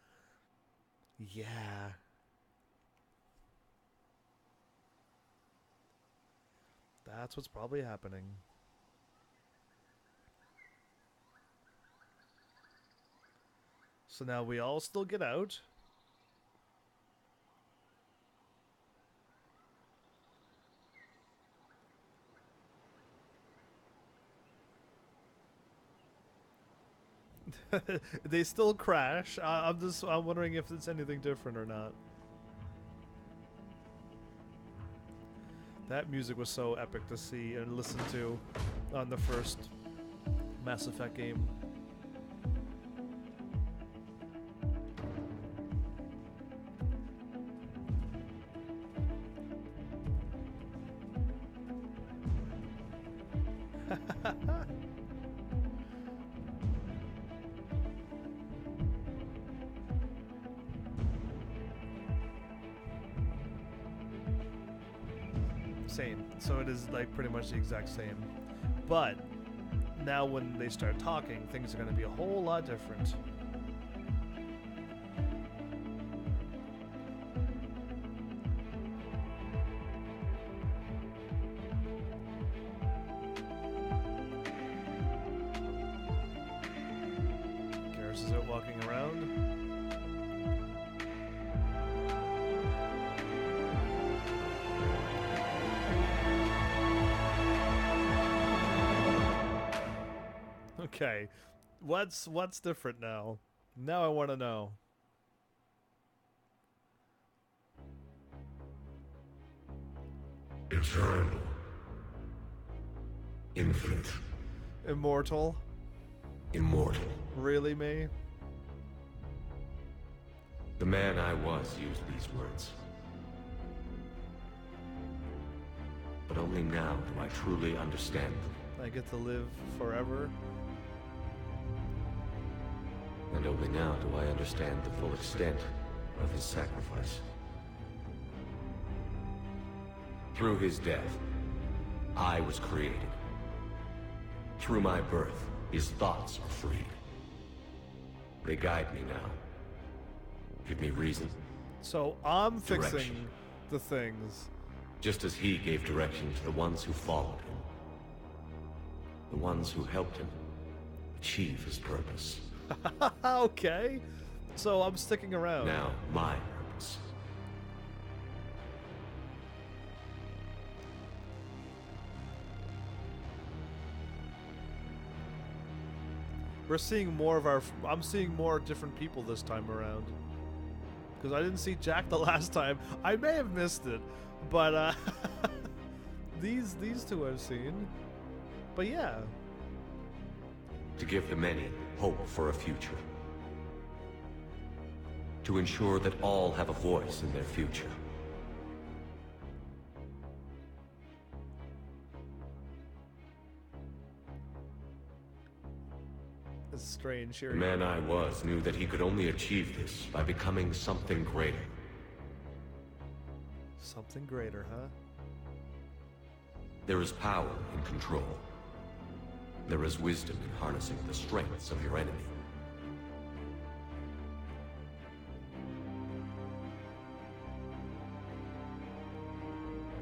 Yeah. That's what's probably happening. So now we all still get out. They still crash. I'm wondering if it's anything different or not. That music was so epic to see and listen to on the first Mass Effect game. Same. So it is like pretty much the exact same. But now when they start talking, things are going to be a whole lot different. Garrus is out walking around. Okay, what's different now? Now I want to know. Eternal. Infinite. Immortal? Immortal. Really, me? The man I was used these words. But only now do I truly understand them. I get to live forever? And only now do I understand the full extent of his sacrifice. Through his death, I was created. Through my birth, his thoughts are freed. They guide me now. Give me reason. So I'm fixing Direction. the things. Just as he gave direction to the ones who followed him. The ones who helped him achieve his purpose. Okay. So I'm sticking around. Now, my purpose. We're seeing more of our... I'm seeing more different people this time around. Because I didn't see Jack the last time. I may have missed it. But, these two I've seen. But yeah. To give the many hope for a future. To ensure that all have a voice in their future. It's strange The hearing. man I was knew that he could only achieve this by becoming something greater. Something greater, huh? There is power in control. There is wisdom in harnessing the strengths of your enemy.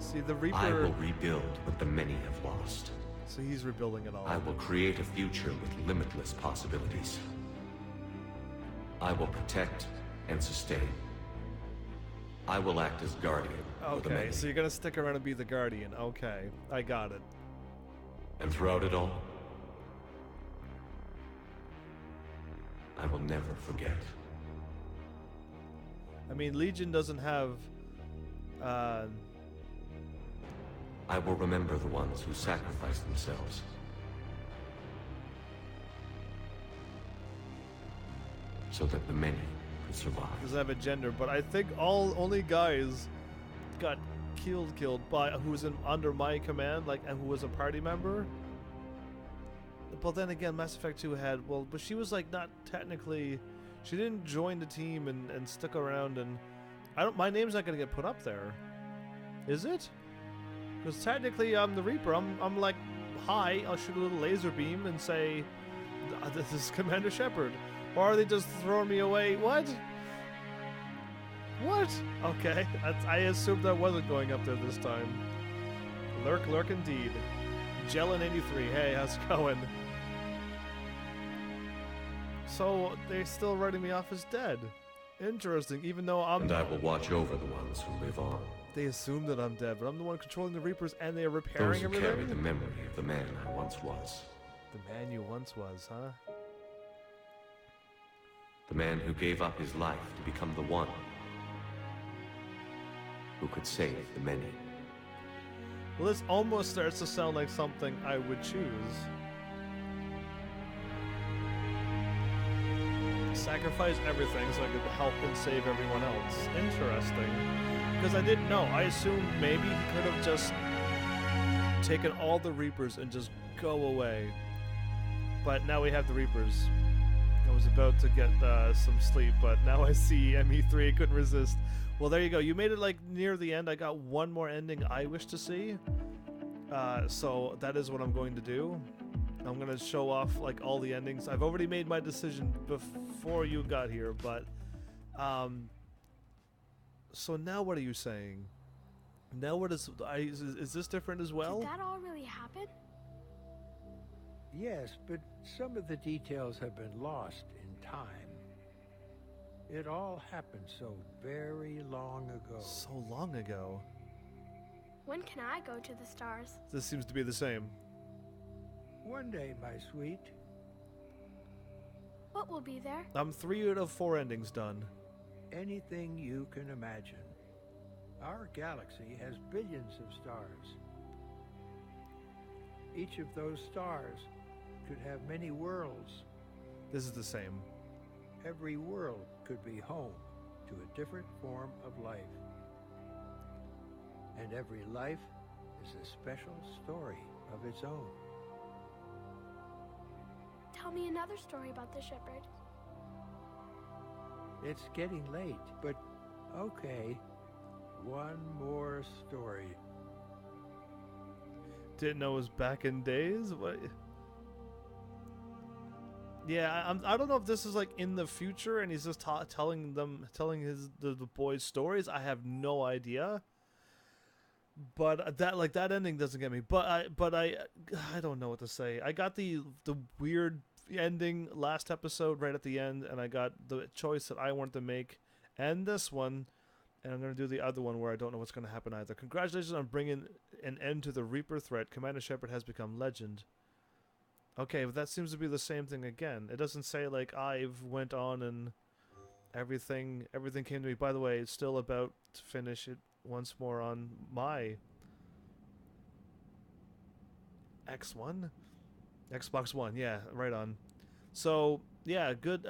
See, the Reaper... I will rebuild what the many have lost. So he's rebuilding it all. I will create a future with limitless possibilities. I will protect and sustain. I will act as guardian of the Okay, many. so you're gonna stick around and be the guardian. Okay, I got it. And throughout it all, I will never forget. I mean, Legion doesn't have. I will remember the ones who sacrificed themselves. So that the many could survive. Doesn't have a gender, but I think only guys got killed by who was under my command, like, and who was a party member. But then again, Mass Effect 2 had, well, but she was like not technically, she didn't join the team and stick around, and my name's not gonna get put up there, is it? Because technically I'm the Reaper. I'm like, hi, I'll shoot a little laser beam and say, this is Commander Shepard. Or are they just throwing me away? What? What? Okay, I assumed I wasn't going up there this time. Lurk indeed. Jellin83, hey, how's it going? So, they're still writing me off as dead. Interesting, even though I'm... And I will watch over the ones who live on. They assume that I'm dead, but I'm the one controlling the Reapers and they're Those repairing who everything? carry the memory of the man I once was. The man you once was, huh? The man who gave up his life to become the one who could save the many. Well, this almost starts to sound like something I would choose. Sacrifice everything so I could help and save everyone else. Interesting. Because I didn't know. I assumed maybe he could have just taken all the Reapers and just go away. But now we have the Reapers. I was about to get some sleep, but now I see ME3 couldn't resist. Well, there you go. You made it like near the end. I got one more ending I wish to see. So that is what I'm going to do. I'm going to show off like all the endings. I've already made my decision before you got here, but so now what are you saying? Now what is this different as well? Did that all really happen? Yes, but some of the details have been lost in time. It all happened so very long ago. So long ago. When can I go to the stars? This seems to be the same. One day, my sweet. What will be there? I'm 3 out of 4 endings done. Anything you can imagine. Our galaxy has billions of stars. Each of those stars could have many worlds. This is the same. Every world could be home to a different form of life. And every life is a special story of its own. Tell me another story about the shepherd. It's getting late, but okay. One more story. Didn't know it was back in days? What? Yeah, I don't know if this is like in the future and he's just telling the boys stories. I have no idea. But that ending doesn't get me. But I don't know what to say. I got the weird ending last episode right at the end, and I got the choice that I wanted to make, and this one, and I'm gonna do the other one where I don't know what's gonna happen either. Congratulations on bringing an end to the Reaper threat. Commander Shepard has become legend. Okay, but that seems to be the same thing again. It doesn't say like I've went on and everything came to me. By the way, it's still about to finish it once more on my Xbox One. Yeah, right on. So yeah, good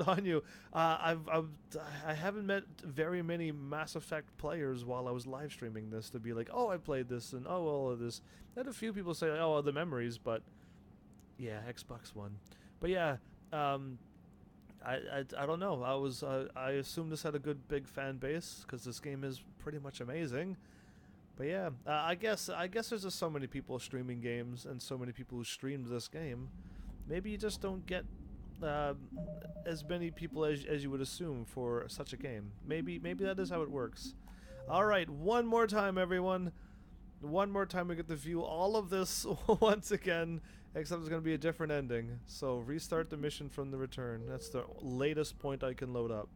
on you. I haven't met very many Mass Effect players while I was live streaming this to be like, oh, I played this and oh, all of this. I had a few people say, oh, the memories, but yeah, Xbox One. But yeah, I don't know. I assume this had a good big fan base because this game is pretty much amazing. But yeah, I guess there's just so many people streaming games and so many people who streamed this game. Maybe you just don't get as many people as you would assume for such a game. Maybe that is how it works. All right, one more time, everyone. one more time we get to view all of this once again, except there's going to be a different ending. So restart the mission from the return. That's the latest point I can load up.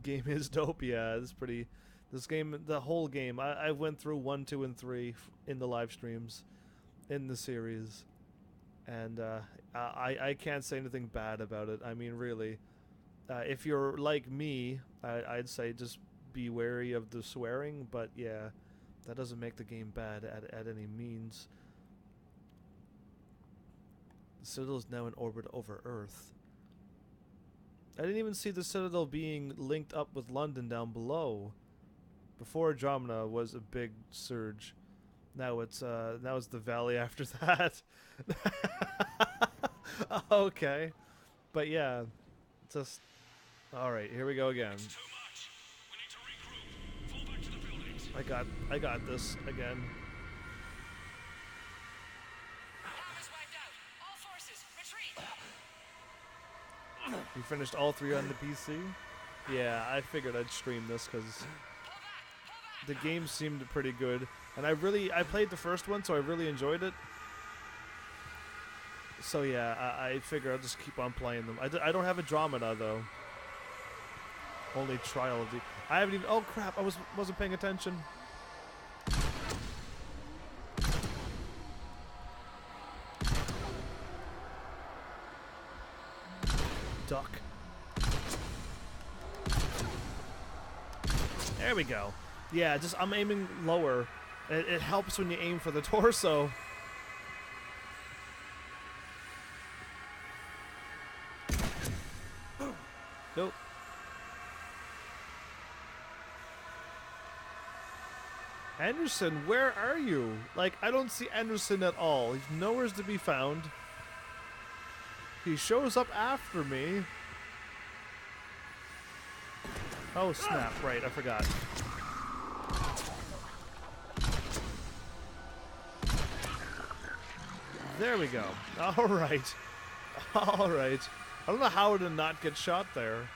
Game is dope. Yeah, it's pretty. This game, the whole game, I went through 1, 2, and 3 in the live streams in the series. And I can't say anything bad about it. I mean, really. If you're like me, I'd say just be wary of the swearing, but yeah, that doesn't make the game bad at any means. The Citadel is now in orbit over Earth. I didn't even see the Citadel being linked up with London down below. Before Andromeda was a big surge. Now it's the valley after that. Okay. But yeah, just alright, here we go again. Too much. We need to regroup. Fall back to the buildings. I got this again. Power is wiped out. All forces, retreat. We finished all 3 on the PC. Yeah, I figured I'd stream this because the game seemed pretty good, and I played the first one, so I really enjoyed it. So yeah, I figure I'll just keep on playing them. I don't have Andromeda though. Only Trial of the. I haven't even. Oh crap! I wasn't paying attention. Duck. There we go. Yeah, just I'm aiming lower. It helps when you aim for the torso. Nope. Anderson, where are you? Like, I don't see Anderson at all. He's nowhere to be found. He shows up after me. Oh, snap. Right, I forgot. There we go. Alright. Alright. I don't know how to not get shot there.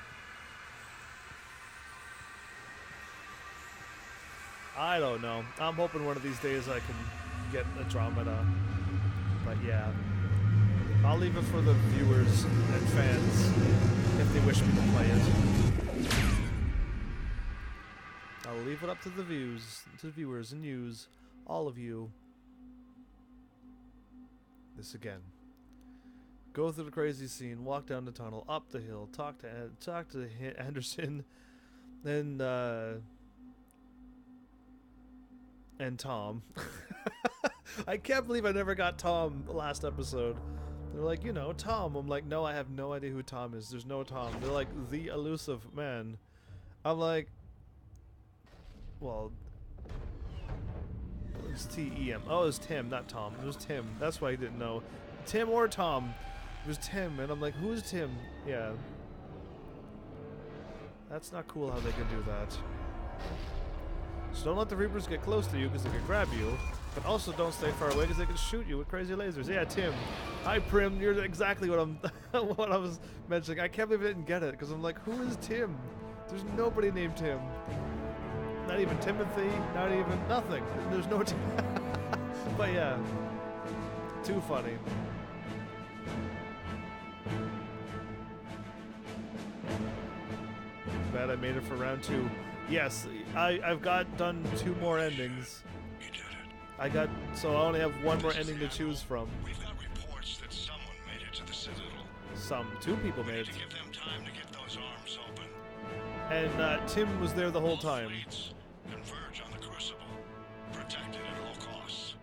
I don't know. I'm hoping one of these days I can get Andromeda. But yeah. I'll leave it for the viewers and fans if they wish me to play it. I'll leave it up to the viewers and yous, all of you. This again. Go through the crazy scene, walk down the tunnel, up the hill, talk to Anderson, then and Tom. I can't believe I never got Tom last episode. They're like, you know, Tom. I'm like, no, I have no idea who Tom is. There's no Tom. They're like, the elusive man. I'm like, well, it's T-E-M. Oh, it was Tim, not Tom. It was Tim. That's why I didn't know. Tim or Tom. It was Tim, and I'm like, who is Tim? Yeah. That's not cool how they can do that. So don't let the Reapers get close to you because they can grab you, but also don't stay far away because they can shoot you with crazy lasers. Yeah, Tim. Hi, Prim. You're exactly what what I was mentioning. I can't believe I didn't get it because I'm like, who is Tim? There's nobody named Tim. Not even Timothy. Not even nothing. There's no Tim. But yeah, too funny. Glad I made it for round 2. Yes, I've got done 2 more endings. You did it. I got, so I only have 1 more ending to choose from. We've got reports that someone made it to the Citadel. 2 people We made need it. to give them time to get those arms open. And Tim was there the whole All time. fleets converge on the Crucible, protected at all costs.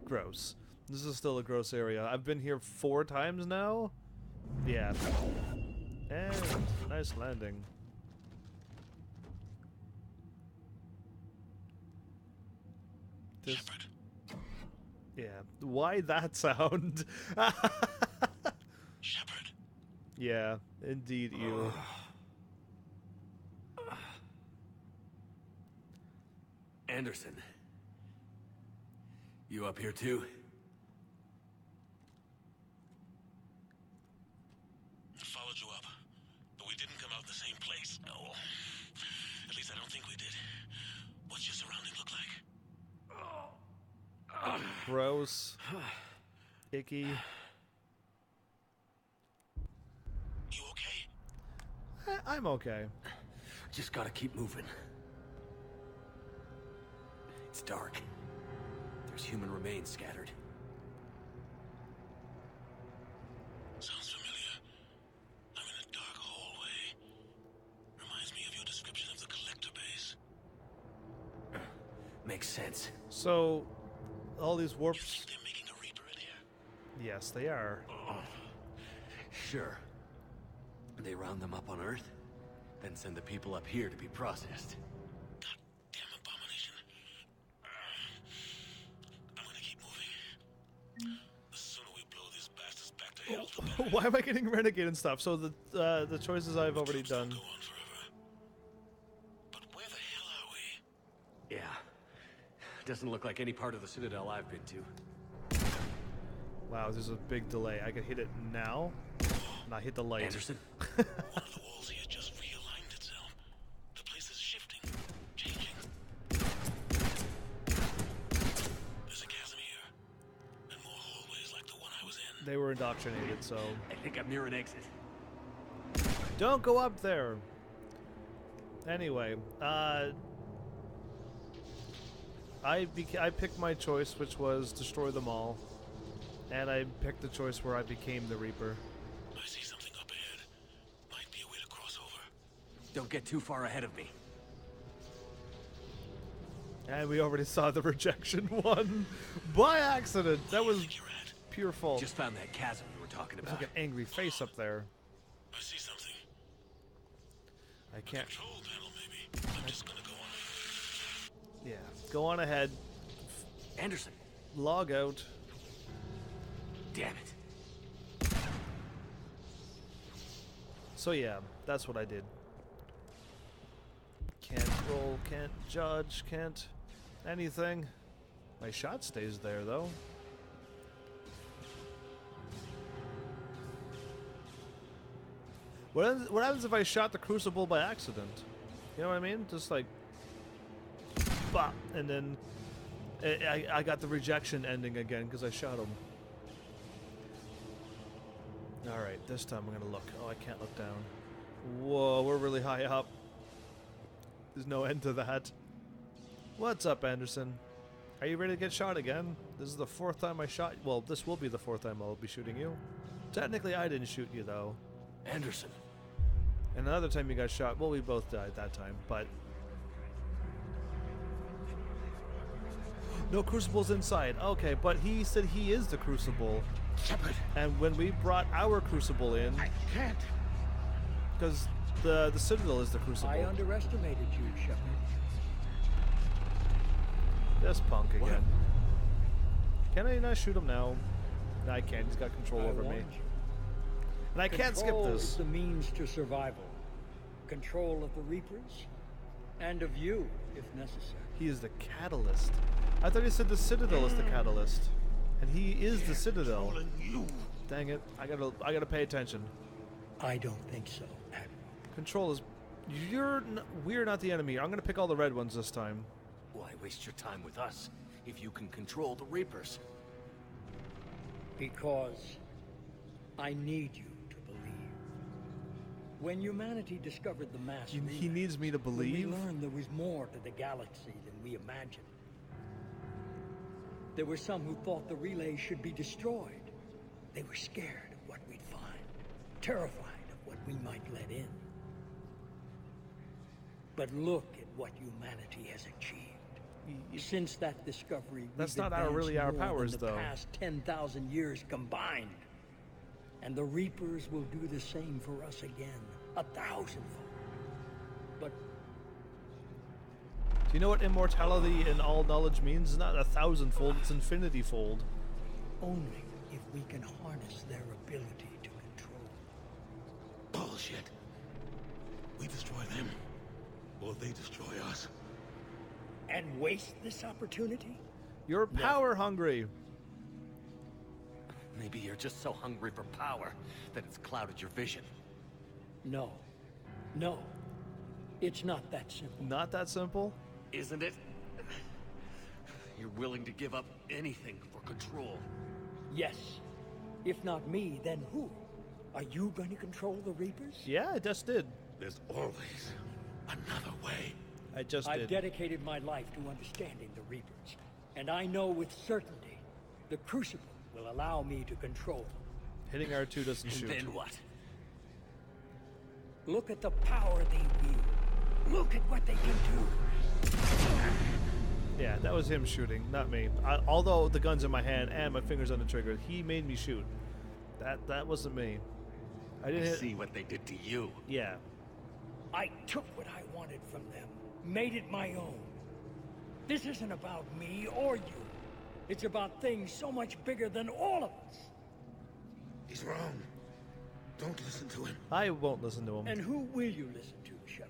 Gross. This is still a gross area. I've been here 4 times now? Yeah. And nice landing. This, Shepard, yeah. Why that sound? Shepard. Yeah, indeed you. Anderson. You up here too? Follow followed you up, but we didn't come out the same place. Oh, at least I don't think we did. What's your surrounding look like? Gross. Icky. You okay? I'm okay. Just gotta keep moving. It's dark. There's human remains scattered. Sounds familiar. I'm in a dark hallway. Reminds me of your description of the collector base. Makes sense. So, all these You warps. think they're making a Reaper in here? Yes, they are. Sure. They round them up on Earth, then send the people up here to be processed. Goddamn abomination. I'm gonna keep moving. The sooner we blow these bastards back to hell, the better. Why am I getting renegade and stuff? So the choices I've already Troops don't done. go on forever. But where the hell are we? Yeah. Doesn't look like any part of the Citadel I've been to. Wow, there's a big delay. I can hit it now. And I hit the light. Anderson? One of the walls here just realigned itself. The place is shifting, changing. There's a chasm here, and more hallways like the one I was in. They were indoctrinated, so I think I'm near an exit. don't go up there. Anyway, I picked my choice, which was destroy them all, and I picked the choice where I became the Reaper. I see something up ahead. Might be a way to cross over. Don't get too far ahead of me. And we already saw the rejection one by accident. That was Think you're at? pure fault. Just found that chasm you were talking There's about. like an angry face up there. I see something. I can't. Control panel, maybe. I'm just gonna go on. Yeah, go on ahead. Anderson, Log out. damn it. So yeah, that's what I did. Can't roll, can't judge, can't anything. My shot stays there though. What happens if I shot the Crucible by accident? You know what I mean? Just like, bop, and then I got the rejection ending again because I shot him. Alright, this time I'm gonna look. Oh, I can't look down. Whoa, we're really high up. There's no end to that. What's up, Anderson? Are you ready to get shot again? This is the fourth time I shot. Well, this will be the fourth time I'll be shooting you. Technically, I didn't shoot you, though. Anderson. And another time you got shot. Well, we both died that time, but... No Crucible's inside. Okay, but he said he is the Crucible. Shepard, And when we brought our Crucible in... I can't. Because the Citadel is the Crucible. I underestimated you, Shepard. This punk again. Can I not shoot him now? No, I can't. He's got control over me. warned you. And I can't skip Control this. is the means to survival. Control of the Reapers, and of you, if necessary. He is the catalyst. I thought he said the Citadel is the catalyst. And he is the Citadel. Controlling you. Dang it. I gotta pay attention. I don't think so, Admiral. Control is... We're not the enemy. I'm gonna pick all the red ones this time. Why waste your time with us if you can control the Reapers? Because I need you to believe. When humanity discovered the mass He relay, needs me to when believe? we learned there was more to the galaxy than we imagined. There were some who thought the relay should be destroyed. They were scared of what we'd find, terrified of what we might let in. But look at what humanity has achieved. Since that discovery, That's we've not really our advanced more powers, than the though. past 10,000 years combined. And the Reapers will do the same for us again, 1,000-fold. But Do you know what immortality in all knowledge means? It's not 1,000-fold, it's infinity-fold. only if we can harness their ability to control. Bullshit. We destroy them, or they destroy us. And waste this opportunity? You're power hungry. Maybe you're just so hungry for power that it's clouded your vision. No. No. It's not that simple. Not that simple? Isn't it? You're willing to give up anything for control. Yes. If not me, then who? Are you going to control the Reapers? Yeah, I just did. There's always another way. I just I've did. dedicated my life to understanding the Reapers, and I know with certainty the Crucible will allow me to control them. Hitting R2 doesn't shoot. And then what? Look at the power they wield. Look at what they can do. Yeah, that was him shooting, not me. Although the gun's in my hand and my fingers on the trigger, he made me shoot. That wasn't me. I didn't hit. See what they did to you. Yeah. I took what I wanted from them, made it my own. This isn't about me or you. It's about things so much bigger than all of us. He's wrong. Don't listen to him. I won't listen to him. And who will you listen to, Shepard?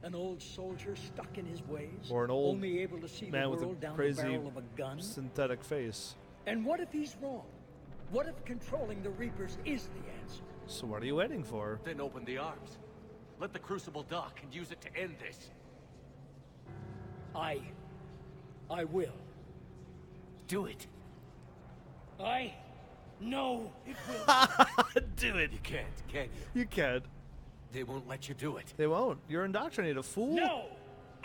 An old soldier stuck in his ways? Or an old only able to see man the with world a down the crazy barrel of a gun? synthetic face. And what if he's wrong? What if controlling the Reapers is the answer? So what are you waiting for? Then open the arms. Let the Crucible dock and use it to end this. I will. Do it. I know it will. Do it. You can't, can you? You can. They won't let you do it. They won't. You're indoctrinated, fool. No!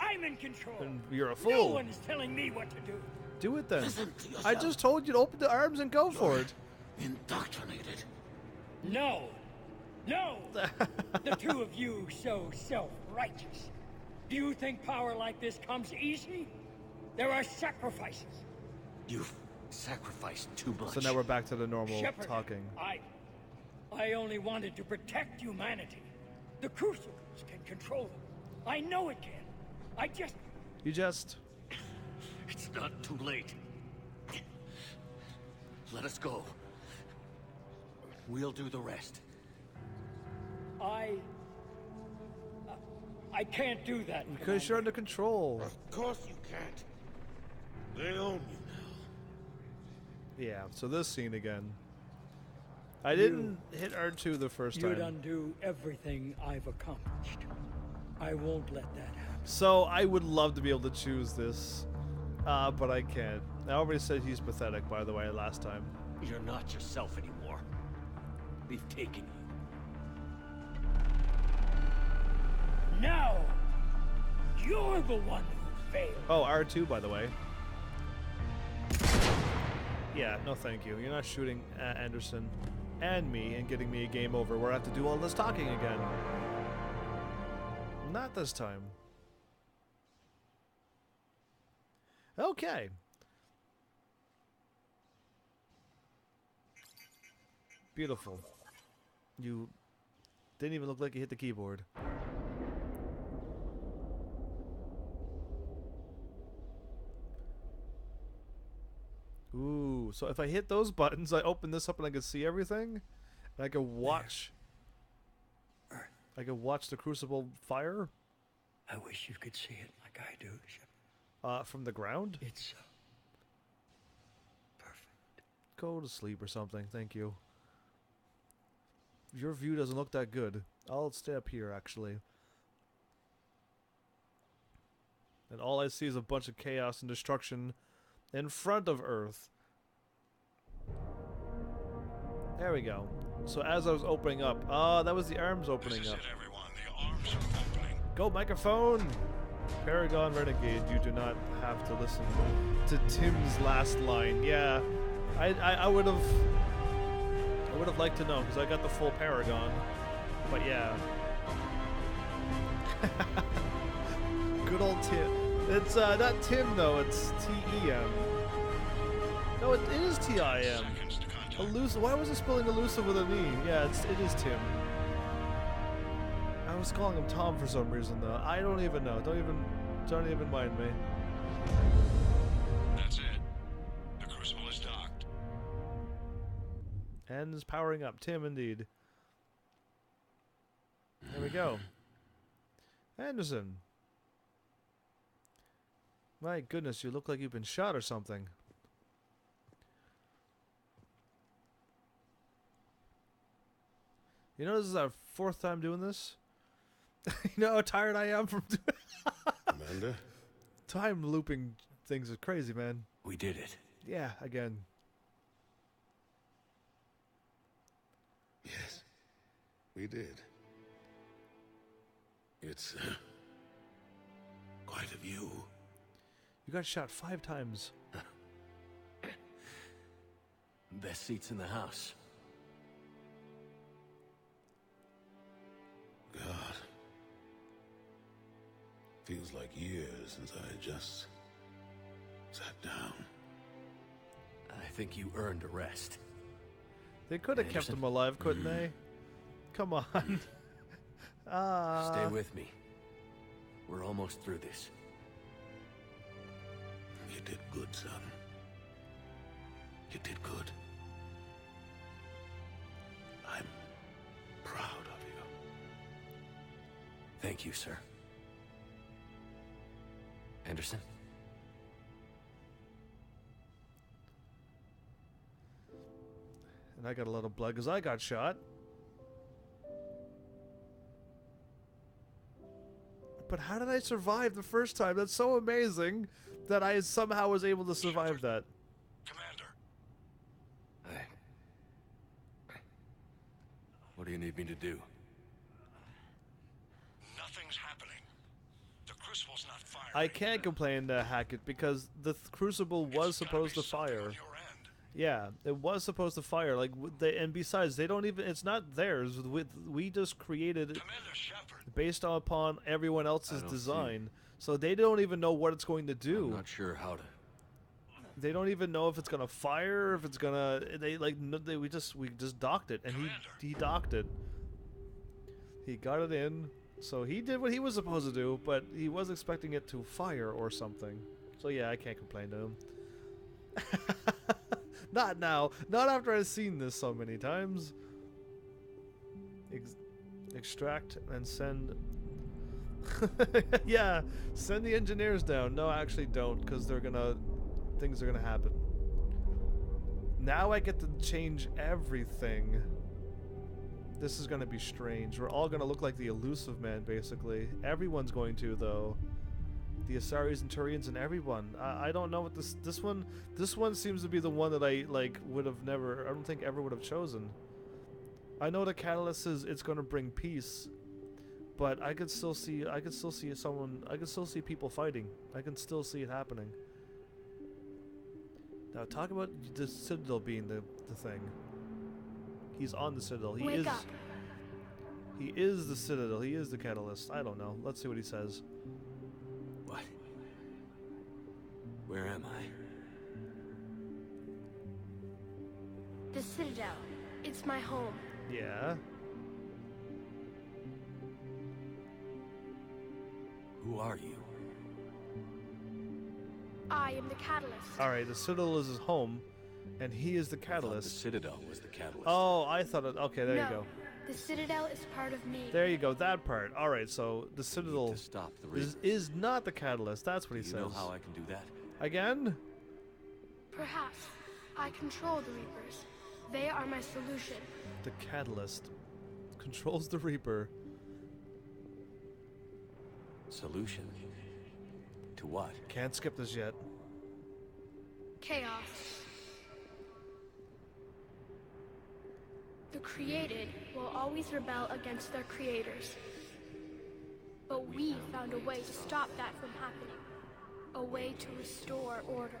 I'm in control. And you're a No fool. one is telling me what to do. Do it then. Listen to yourself. I just told you to open the arms and go for it. Indoctrinated. No! No! The two of you so self-righteous. Do you think power like this comes easy? There are sacrifices. You've sacrificed too much. So now we're back to the normal Shepard, talking. I only wanted to protect humanity. The Crucibles can control them. I know it can. You just... It's not too late. Let us go. We'll do the rest. I can't do that. Because you're under control. Of course you can't. They own you now. Yeah, so this scene again. I didn't hit R2 the first You'd time. undo everything I've accomplished. I won't let that happen. So I would love to be able to choose this, but I can't. I already said he's pathetic, by the way, last time. You're not yourself anymore. We've taken you. Now, you're the one who failed. Oh, R2, by the way. Yeah, no thank you. You're not shooting at Anderson and me and getting me a game over where I have to do all this talking again. Not this time. Okay. Beautiful. You didn't even look like you hit the keyboard. Ooh, so if I hit those buttons, I open this up and I can see everything? And I can watch... I can watch the Crucible fire? I wish you could see it like I do, Shepard. From the ground? It's perfect. Go to sleep or something, thank you. Your view doesn't look that good. I'll stay up here, actually. And all I see is a bunch of chaos and destruction in front of Earth. There we go. So as I was opening up, that was the arms opening This is up. it, everyone. The arms are opening. Go microphone! Paragon Renegade, you do not have to listen to Tim's last line. Yeah, I would have liked to know because I got the full Paragon. But yeah. Good old Tim. It's not Tim though, it's T-E-M. No, it is T-I-M. Seconds to contact. Elusive. Why was it spelling elusive with an E? Yeah, it is Tim. I was calling him Tom for some reason though. I don't even know. Don't even mind me. That's it. The Crucible is docked. And is powering up. Tim indeed. There we go. Anderson. My goodness, you look like you've been shot or something. You know, this is our 4th time doing this. You know how tired I am from doing Commander? time looping things is crazy, man. We did it. Yeah, again. Yes, we did. It's quite a view. You got shot 5 times. Best seats in the house. God. Feels like years since I just sat down. I think you earned a rest. They could have kept him alive, couldn't they? Come on. Stay with me. We're almost through this. You did good, son. You did good. I'm proud of you. Thank you, sir. Anderson? And I got a lot of blood because I got shot. But how did I survive the first time? That's so amazing that I somehow was able to survive that. Commander. What do you need me to do? Nothing's happening. The Crucible's not firing. I can't complain to Hackett because the Crucible was supposed to fire. Yeah, it was supposed to fire. Like, and besides, they don't even. It's not theirs. We just created it based upon everyone else's design. So they don't even know what it's going to do. I'm not sure how to. They don't even know if it's gonna fire, if it's gonna. We just docked it, and he docked it. He got it in, so he did what he was supposed to do, but he was expecting it to fire or something. So yeah, I can't complain to him. Not now. Not after I've seen this so many times. Extract and send. Yeah, send the engineers down. No, actually don't, because things are gonna happen. Now I get to change everything. This is gonna be strange. We're all gonna look like the Elusive Man, basically. Everyone's going to, though. The Asaris and Turians and everyone. I don't know what this one seems to be the one that I would have never. I don't think ever would have chosen. I know the catalyst is it's going to bring peace, but I could still see someone. I could still see people fighting. I can still see it happening. Now talk about the Citadel being the thing. He's on the Citadel. Wake up. He is the Citadel. He is the catalyst. I don't know. Let's see what he says. What? Where am I? The Citadel. It's my home. Yeah. Who are you? I am the catalyst. Alright, the Citadel is his home, and he is the catalyst. The Citadel was the catalyst. Oh, I thought it. Okay, there No, you go. the Citadel is part of me. There you go, that part. Alright, so the Citadel to stop the Reapers. is not the catalyst. That's what he says. You know how I can do that? Again? Perhaps. I control the Reapers. They are my solution. The catalyst controls the Reaper. Solution? To what? Can't skip this yet. Chaos. The created will always rebel against their creators. But we found a way to stop that from happening. A way to restore order.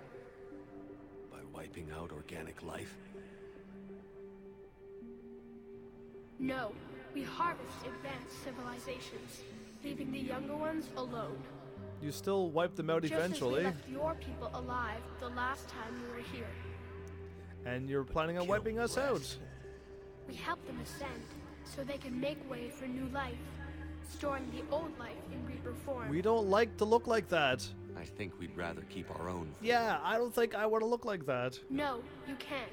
By wiping out organic life? No, we harvest advanced civilizations, leaving the younger ones alone. You still wipe them out Just eventually. as we left your people alive the last time we were here. And you're planning on wiping us out. We help them ascend, so they can make way for new life, storing the old life in Reaper form. We don't like to look like that. I think we'd rather keep our own. Yeah, I don't think I want to look like that. No, you can't.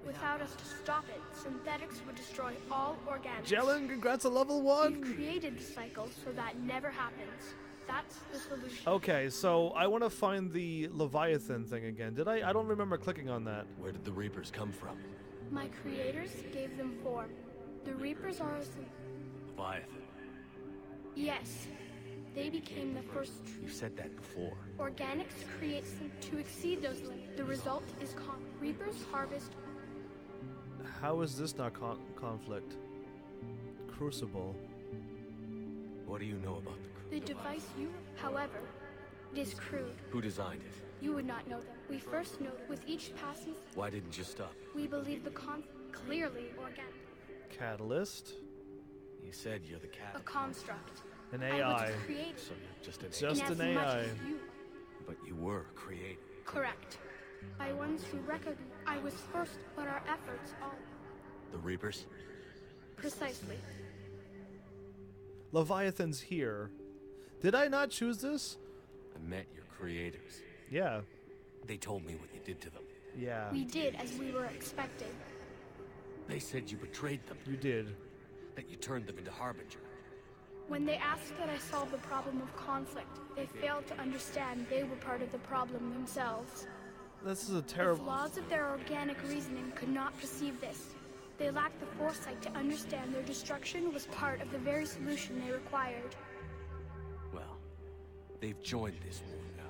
Without us to stop it, synthetics would destroy all organics. Jelen, congrats on level 1. We've created the cycle so that never happens. That's the solution. Okay, so I want to find the Leviathan thing again. Did I? I don't remember clicking on that. Where did the Reapers come from? My creators gave them form. The Reapers are Leviathan. Yes. They became the first You said that before. organics create some to exceed those limits. The result is Reapers harvest. How is this not conflict? Crucible. What do you know about the The device you, however, it is crude. Who designed it? You would not know them. We first noted with each passing, Why didn't you stop? we believe the clearly organic. Catalyst. You said you're the A cat. construct. An I AI. was created. So you're just an Just in as an much AI. as you. But you were created. Correct. By ones who recognize I was first, but our efforts all The Reapers? precisely. Leviathan's here. Did I not choose this? I met your creators. Yeah. They told me what you did to them. Yeah. We did as we were expected. They said you betrayed them, You did. that you turned them into Harbinger. When they asked that I solve the problem of conflict, they failed to understand they were part of the problem themselves. This is a The terrible... flaws of their organic reasoning could not perceive this. They lacked the foresight to understand their destruction was part of the very solution they required. Well, they've joined this war now.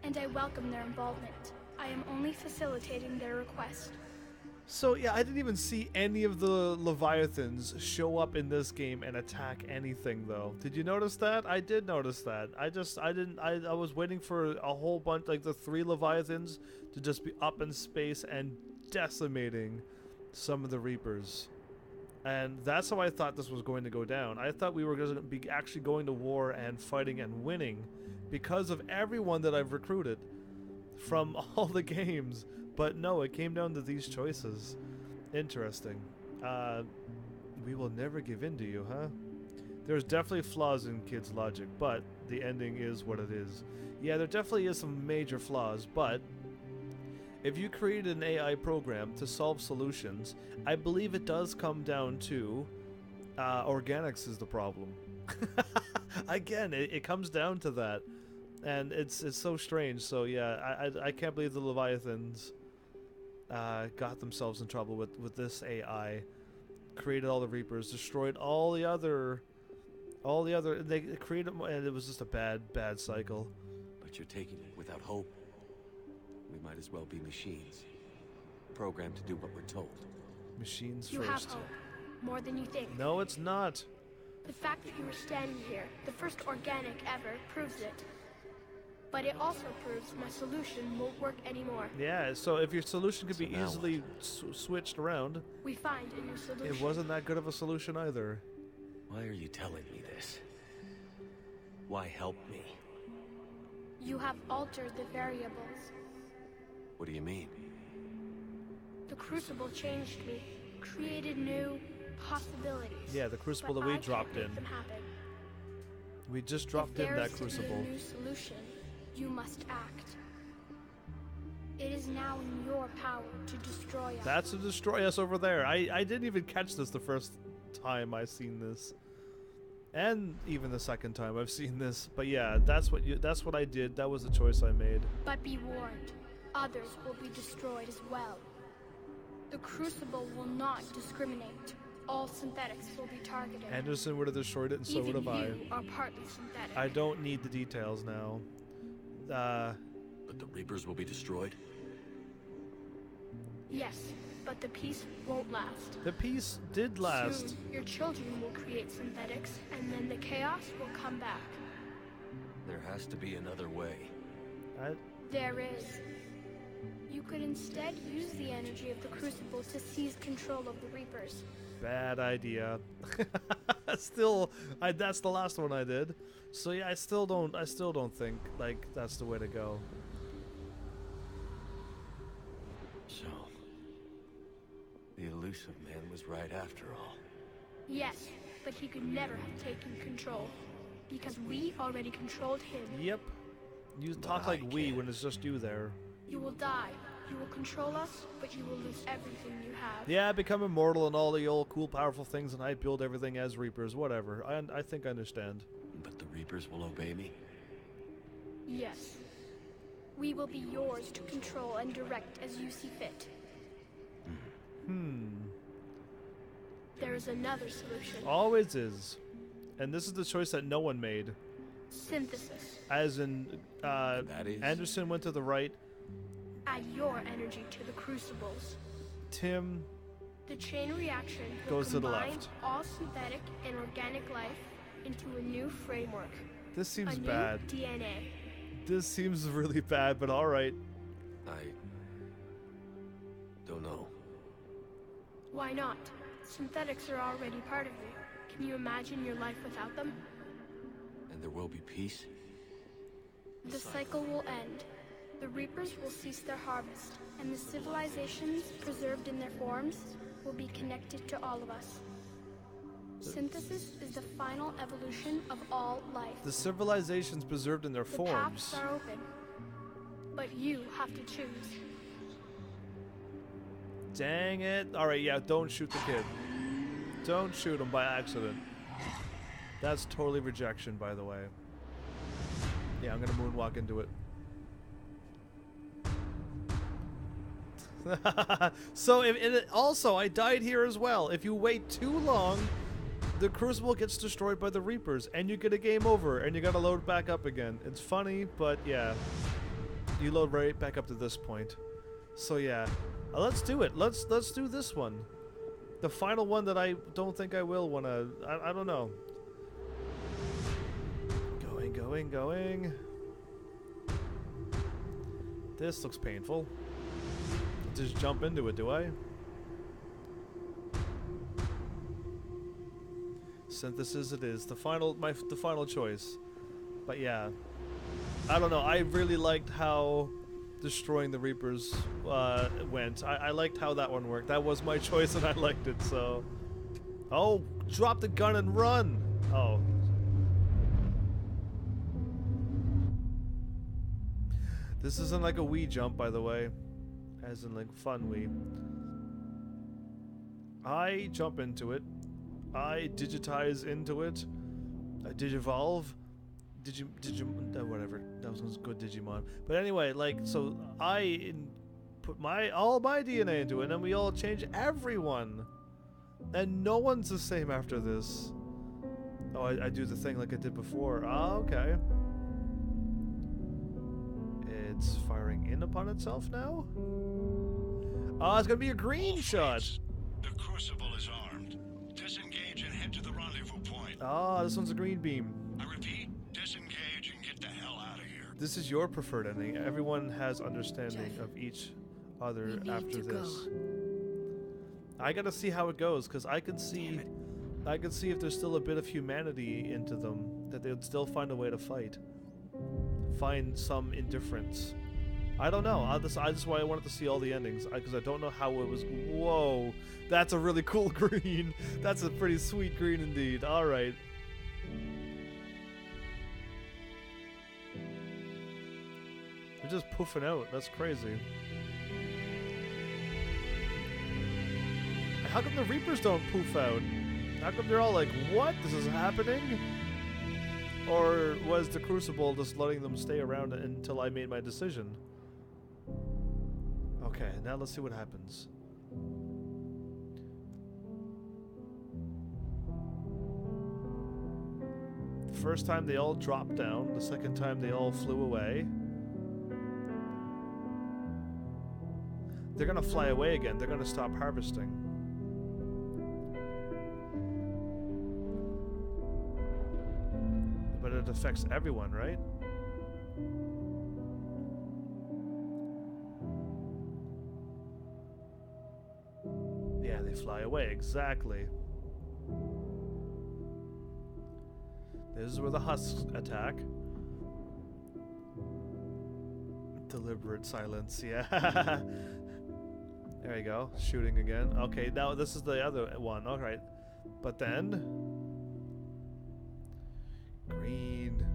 And I welcome their involvement. I am only facilitating their request. So yeah, I didn't even see any of the Leviathans show up in this game and attack anything though. Did you notice that? I did notice that. I was waiting for a whole bunch, like the 3 Leviathans to just be up in space and decimating some of the Reapers. And that's how I thought this was going to go down. I thought we were going to be actually going to war and fighting and winning because of everyone that I've recruited from all the games. But no, it came down to these choices. Interesting. We will never give in to you, huh? There's definitely flaws in kids' logic, but the ending is what it is. Yeah, there definitely is some major flaws, but if you created an AI program to solve solutions, I believe it does come down to organics is the problem. Again, it comes down to that. And it's so strange. So yeah, I can't believe the Leviathans got themselves in trouble with this AI, created all the Reapers, destroyed all the other, they created, and it was just a bad cycle. But you're taking it without hope. We might as well be machines. Programmed to do what we're told. Machines You have first. hope. More than you think. No, it's not. The fact that you are standing here, the first organic ever, proves it. But it also proves my solution won't work anymore. Yeah, so if your solution could be So now easily switched around, We find a new solution. it wasn't that good of a solution either. Why are you telling me this? Why help me? You have altered the variables. What do you mean? The Crucible changed me, created new possibilities. Yeah, the Crucible But that we I can't dropped make in. them happen. We just dropped in If there that is to be Crucible. a new solution, you must act. It is now in your power to destroy us. That's to destroy us over there. I didn't even catch this the first time I seen this, and even the second time I've seen this. But yeah, that's what I did. That was the choice I made. But be warned, others will be destroyed as well. The Crucible will not discriminate. All synthetics will be targeted. Anderson would have destroyed it, and so would Even have I. you are partly synthetic. I don't need the details now. But the Reapers will be destroyed? Yes, but the peace won't last. The peace did last. Soon, your children will create synthetics, and then the chaos will come back. There has to be another way. There is. You could instead use the energy of the Crucible to seize control of the Reapers. Bad idea. Still, that's the last one I did. So yeah, I still don't think like that's the way to go. So, the elusive man was right after all. Yes, but he could never have taken control. Because we already controlled him. Yep. You But talk I like we can't. when it's just you there. You will die. You will control us, but you will lose everything you have. Yeah, become immortal and all the old cool, powerful things, and I build everything as Reapers. Whatever. I think I understand. But the Reapers will obey me? Yes. We will be yours to control and direct as you see fit. There there is another solution. Always is. And this is the choice that no one made. Synthesis. As in, that is? Anderson went to the right. Add your energy to the crucibles. Tim The chain reaction will goes to the combine left. all synthetic and organic life into a new framework. This seems a bad. new DNA. This seems really bad, but alright. I don't know. Why not? Synthetics are already part of you. Can you imagine your life without them? And there will be peace? The cycle will end. The Reapers will cease their harvest, and the civilizations preserved in their forms will be connected to all of us. Synthesis is the final evolution of all life. The civilizations preserved in their The forms. paths are open, but you have to choose. Dang it. Alright, yeah, don't shoot the kid. Don't shoot him by accident. That's totally rejection, by the way. Yeah, I'm gonna moonwalk into it. So, also, I died here as well. If you wait too long, the Crucible gets destroyed by the Reapers, and you get a game over, and you gotta load back up again. It's funny, but yeah. You load right back up to this point. So yeah. Let's do it. Let's do this one. The final one that I don't think I will wanna... I don't know. Going. This looks painful. Just jump into it, do I? Synthesis it is. The final choice. But yeah. I don't know. I really liked how destroying the Reapers went. I liked how that one worked. That was my choice and I liked it, so... Oh! Drop the gun and run! Oh. This isn't like a Wii jump, by the way. As in, like, fun Wii. I jump into it. I digitize into it. I digivolve. Whatever. That was good Digimon. But anyway, like, so I put all my DNA into it, and we all change everyone. And no one's the same after this. Oh, I do the thing like I did before. Ah, okay. It's firing in upon itself now? Oh, it's gonna be a green shot. The Crucible is armed. Disengage and head to the rendezvous point. Ah, this one's a green beam. I repeat, disengage and get the hell out of here. This is your preferred ending. Everyone has understanding Jeff, of each other we need after to this. go. I gotta see how it goes, because I can see if there's still a bit of humanity into them, that they would still find a way to fight. Find some indifference. I don't know. I just why I wanted to see all the endings, because I don't know how it was. Whoa, that's a really cool green. That's a pretty sweet green indeed. All right. They're just poofing out. That's crazy. How come the Reapers don't poof out? How come they're all like, what? This is happening? Or was the Crucible just letting them stay around until I made my decision? Okay, now let's see what happens. The first time they all dropped down, the second time they all flew away. They're gonna fly away again, they're gonna stop harvesting. But it affects everyone, right? Yeah, they fly away, exactly. This is where the husks attack. Deliberate silence, yeah. There you go, shooting again. Okay, now this is the other one, alright. But then... green.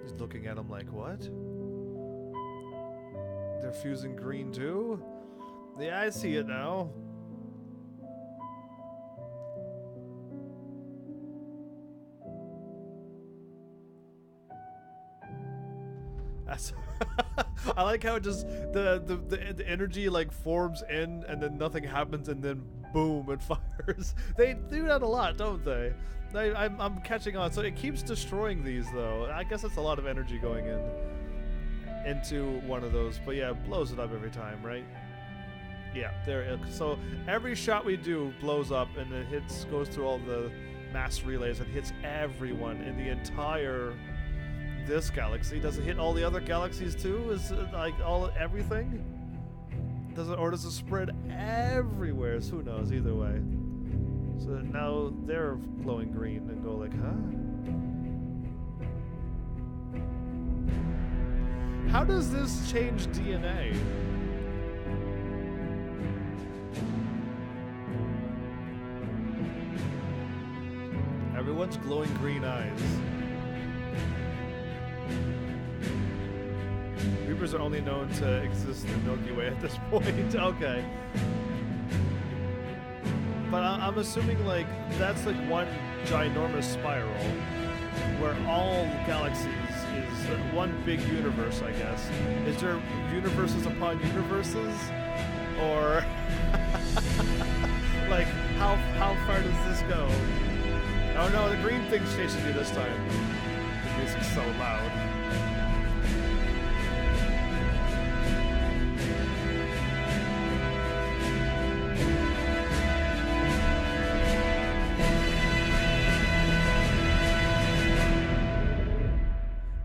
He's looking at him like, what? They're fusing green too? Yeah, I see it now. That's I like how it just the energy like forms in and then nothing happens and then boom it fires. They do that a lot, don't they? I'm catching on. So it keeps destroying these though. I guess it's a lot of energy going into one of those. But yeah, it blows it up every time, right? Yeah, there. So every shot we do blows up and it goes through all the mass relays and hits everyone in the entire this galaxy. Does it hit all the other galaxies too? Is it like everything? Does it spread everywhere? So who knows? Either way. So now they're glowing green and go like, huh? How does this change DNA? Everyone's glowing green eyes. Reapers are only known to exist in Milky Way at this point. Okay. But I'm assuming like that's like one ginormous spiral where all galaxies is one big universe, I guess. Is there universes upon universes? Or like how far does this go? Oh no, the green thing's chasing you this time. The music's so loud.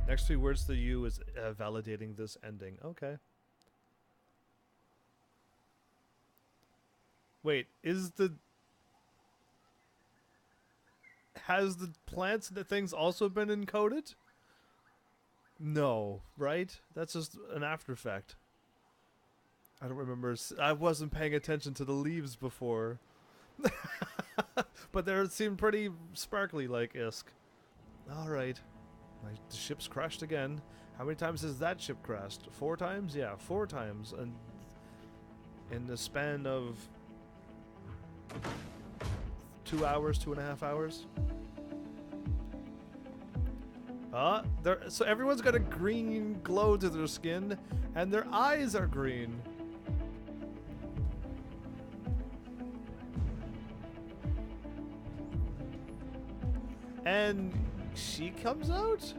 Next 3 words to you is validating this ending. Okay. Wait, has the plants and the things also been encoded? No, right? That's just an after effect. I don't remember. I wasn't paying attention to the leaves before. But they seemed pretty sparkly like Isk. Alright. The ship's crashed again. How many times has that ship crashed? 4 times? Yeah, 4 times. And in the span of 2 hours, 2.5 hours. So everyone's got a green glow to their skin, and their eyes are green. And she comes out?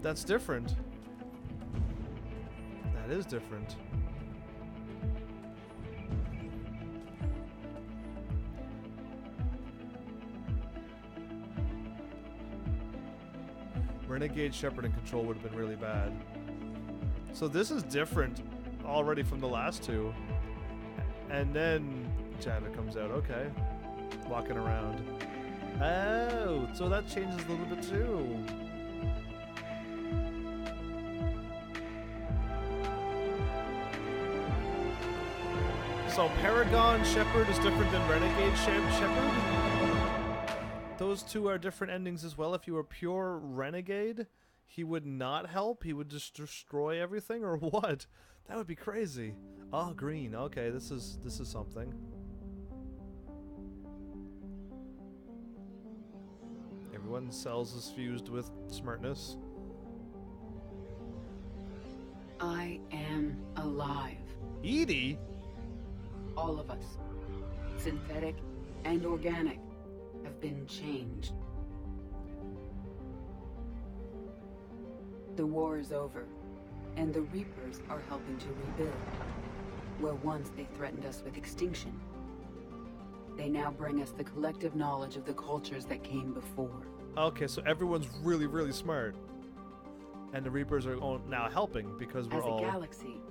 That's different. That is different. Renegade, Shepard, and Control would have been really bad. So this is different already from the last 2. And then Jada comes out. Okay. Walking around. Oh, so that changes a little bit too. So Paragon Shepard is different than Renegade Shepard? Those 2 are different endings as well. If you were pure Renegade, he would not help? He would just destroy everything, or what? That would be crazy. Oh, green. Okay, this is something. Everyone's cells is fused with smartness. I am alive. Edie? All of us, synthetic and organic, have been changed. The war is over, and the Reapers are helping to rebuild. Where once they threatened us with extinction, they now bring us the collective knowledge of the cultures that came before. Okay, so everyone's really, really smart. And the Reapers are now helping because we're all... As a galaxy,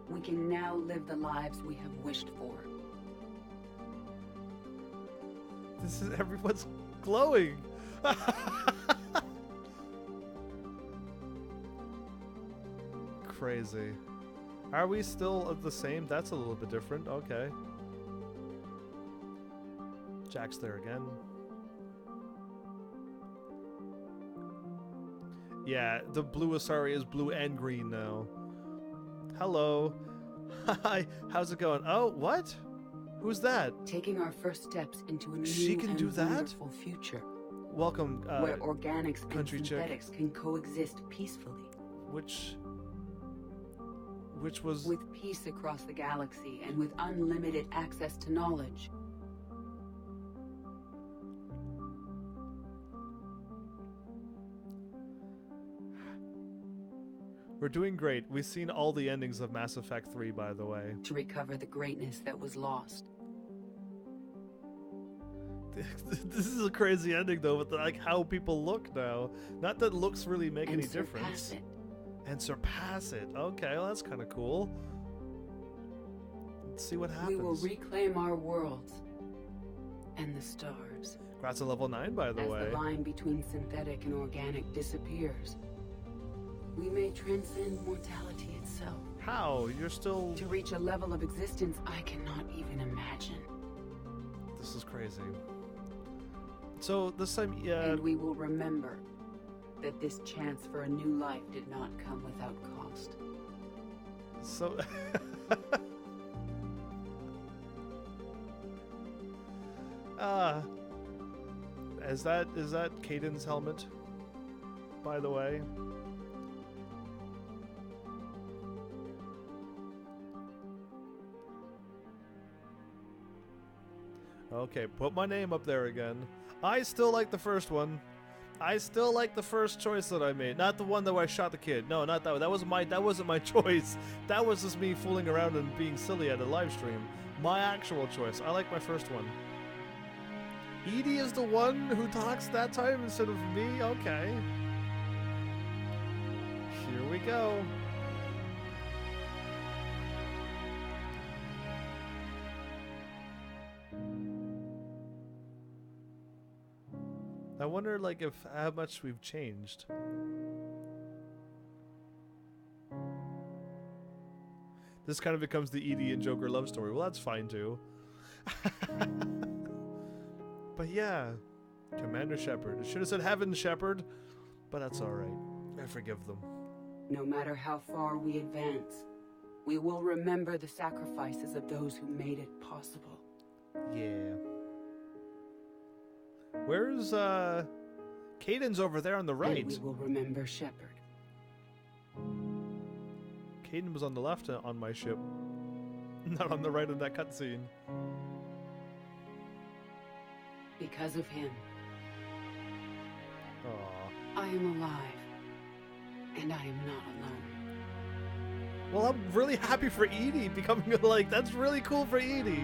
we can now live the lives we have wished for. This is... everyone's glowing! Crazy. Are we still the same? That's a little bit different. Okay. Jack's there again. Yeah, the blue Asari is blue and green now. Hello. Hi, how's it going? Oh, what? Who's that? Taking our first steps into a new She can and do that? wonderful future. Welcome, where organics and country chick. synthetics can coexist peacefully. which was... With peace across the galaxy and with unlimited access to knowledge. We're doing great. We've seen all the endings of Mass Effect 3, by the way. To recover the greatness that was lost. This is a crazy ending, though, with like how people look now. Not that looks really make any difference. It. And surpass it. Okay, well, that's kind of cool. Let's see what happens. We will reclaim our worlds and the stars. Congrats on level 9, by the way. As the line between synthetic and organic disappears, we may transcend mortality itself. How? You're still... To reach a level of existence I cannot even imagine. This is crazy. So this time, And we will remember that this chance for a new life did not come without cost. So... Is that Caden's helmet, by the way? Okay, put my name up there again. I still like the first one. I still like the first choice that I made, not the one that I shot the kid. No, not that one. That wasn't my choice. That was just me fooling around and being silly at a live stream. My actual choice. I like my first one. Edie is the one who talks that time instead of me? Okay. Here we go. I wonder, like, if how much we've changed. This kind of becomes the Edie and Joker love story. Well, that's fine too. But yeah, Commander Shepard. It should have said Heaven Shepard, but that's all right. I forgive them. No matter how far we advance, we will remember the sacrifices of those who made it possible. Yeah. Where's Caden's over there on the right? And we will remember Shepard. Caden was on the left on my ship, not on the right in that cutscene. Because of him, Aww. I am alive, and I am not alone. Well, I'm really happy for Edie becoming like, that's really cool for Edie.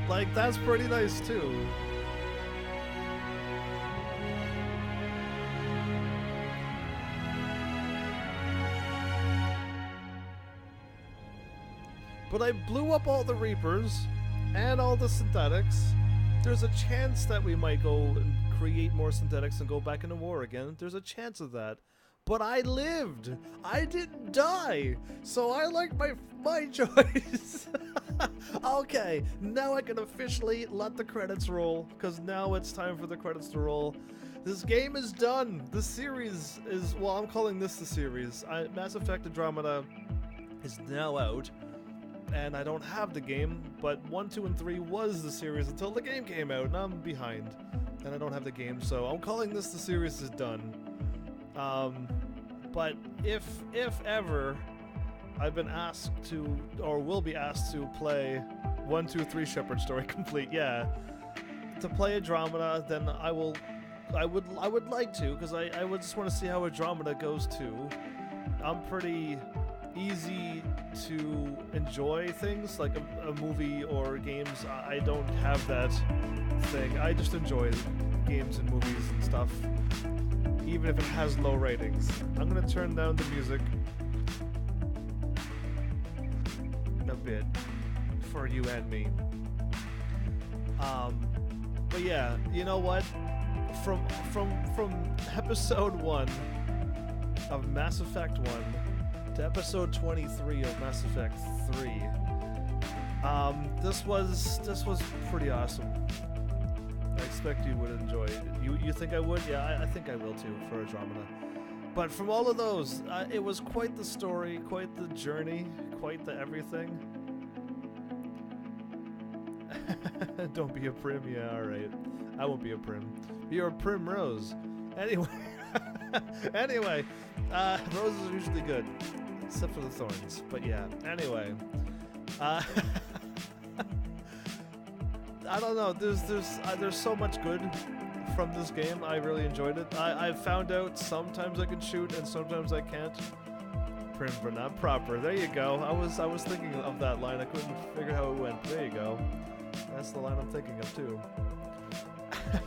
Like, that's pretty nice too. But I blew up all the Reapers and all the synthetics. There's a chance that we might go and create more synthetics and go back into war again. There's a chance of that. But I lived. I didn't die. So I like my choice. Okay, now I can officially let the credits roll, because now it's time for the credits to roll. This game is done. The series is, well, I'm calling this the series. Mass Effect Andromeda is now out. And I don't have the game, but 1, 2, and 3 was the series until the game came out, and I'm behind. And I don't have the game, so I'm calling this the series is done. But if ever I've been asked to, or will be asked to play 1, 2, 3 Shepard story complete, yeah, to play Andromeda, then I would like to, because I would just want to see how Andromeda goes too. I'm pretty easy to enjoy things like a movie or games. I don't have that thing. I just enjoy games and movies and stuff, even if it has low ratings. I'm gonna turn down the music a bit for you and me. But yeah, you know what? From episode 1 of Mass Effect 1 to episode 23 of Mass Effect 3. This was pretty awesome. I expect you would enjoy it. You think I would? Yeah, I think I will too for Andromeda. But from all of those, it was quite the story, quite the journey, quite the everything. Don't be a prim, yeah, alright. I won't be a prim. You're a primrose. Anyway. Anyway, roses are usually good, except for the thorns. But yeah, anyway. I don't know. There's so much good from this game. I really enjoyed it. I found out sometimes I can shoot and sometimes I can't. Prim but not proper. There you go. I was thinking of that line. I couldn't figure how it went. There you go. That's the line I'm thinking of too.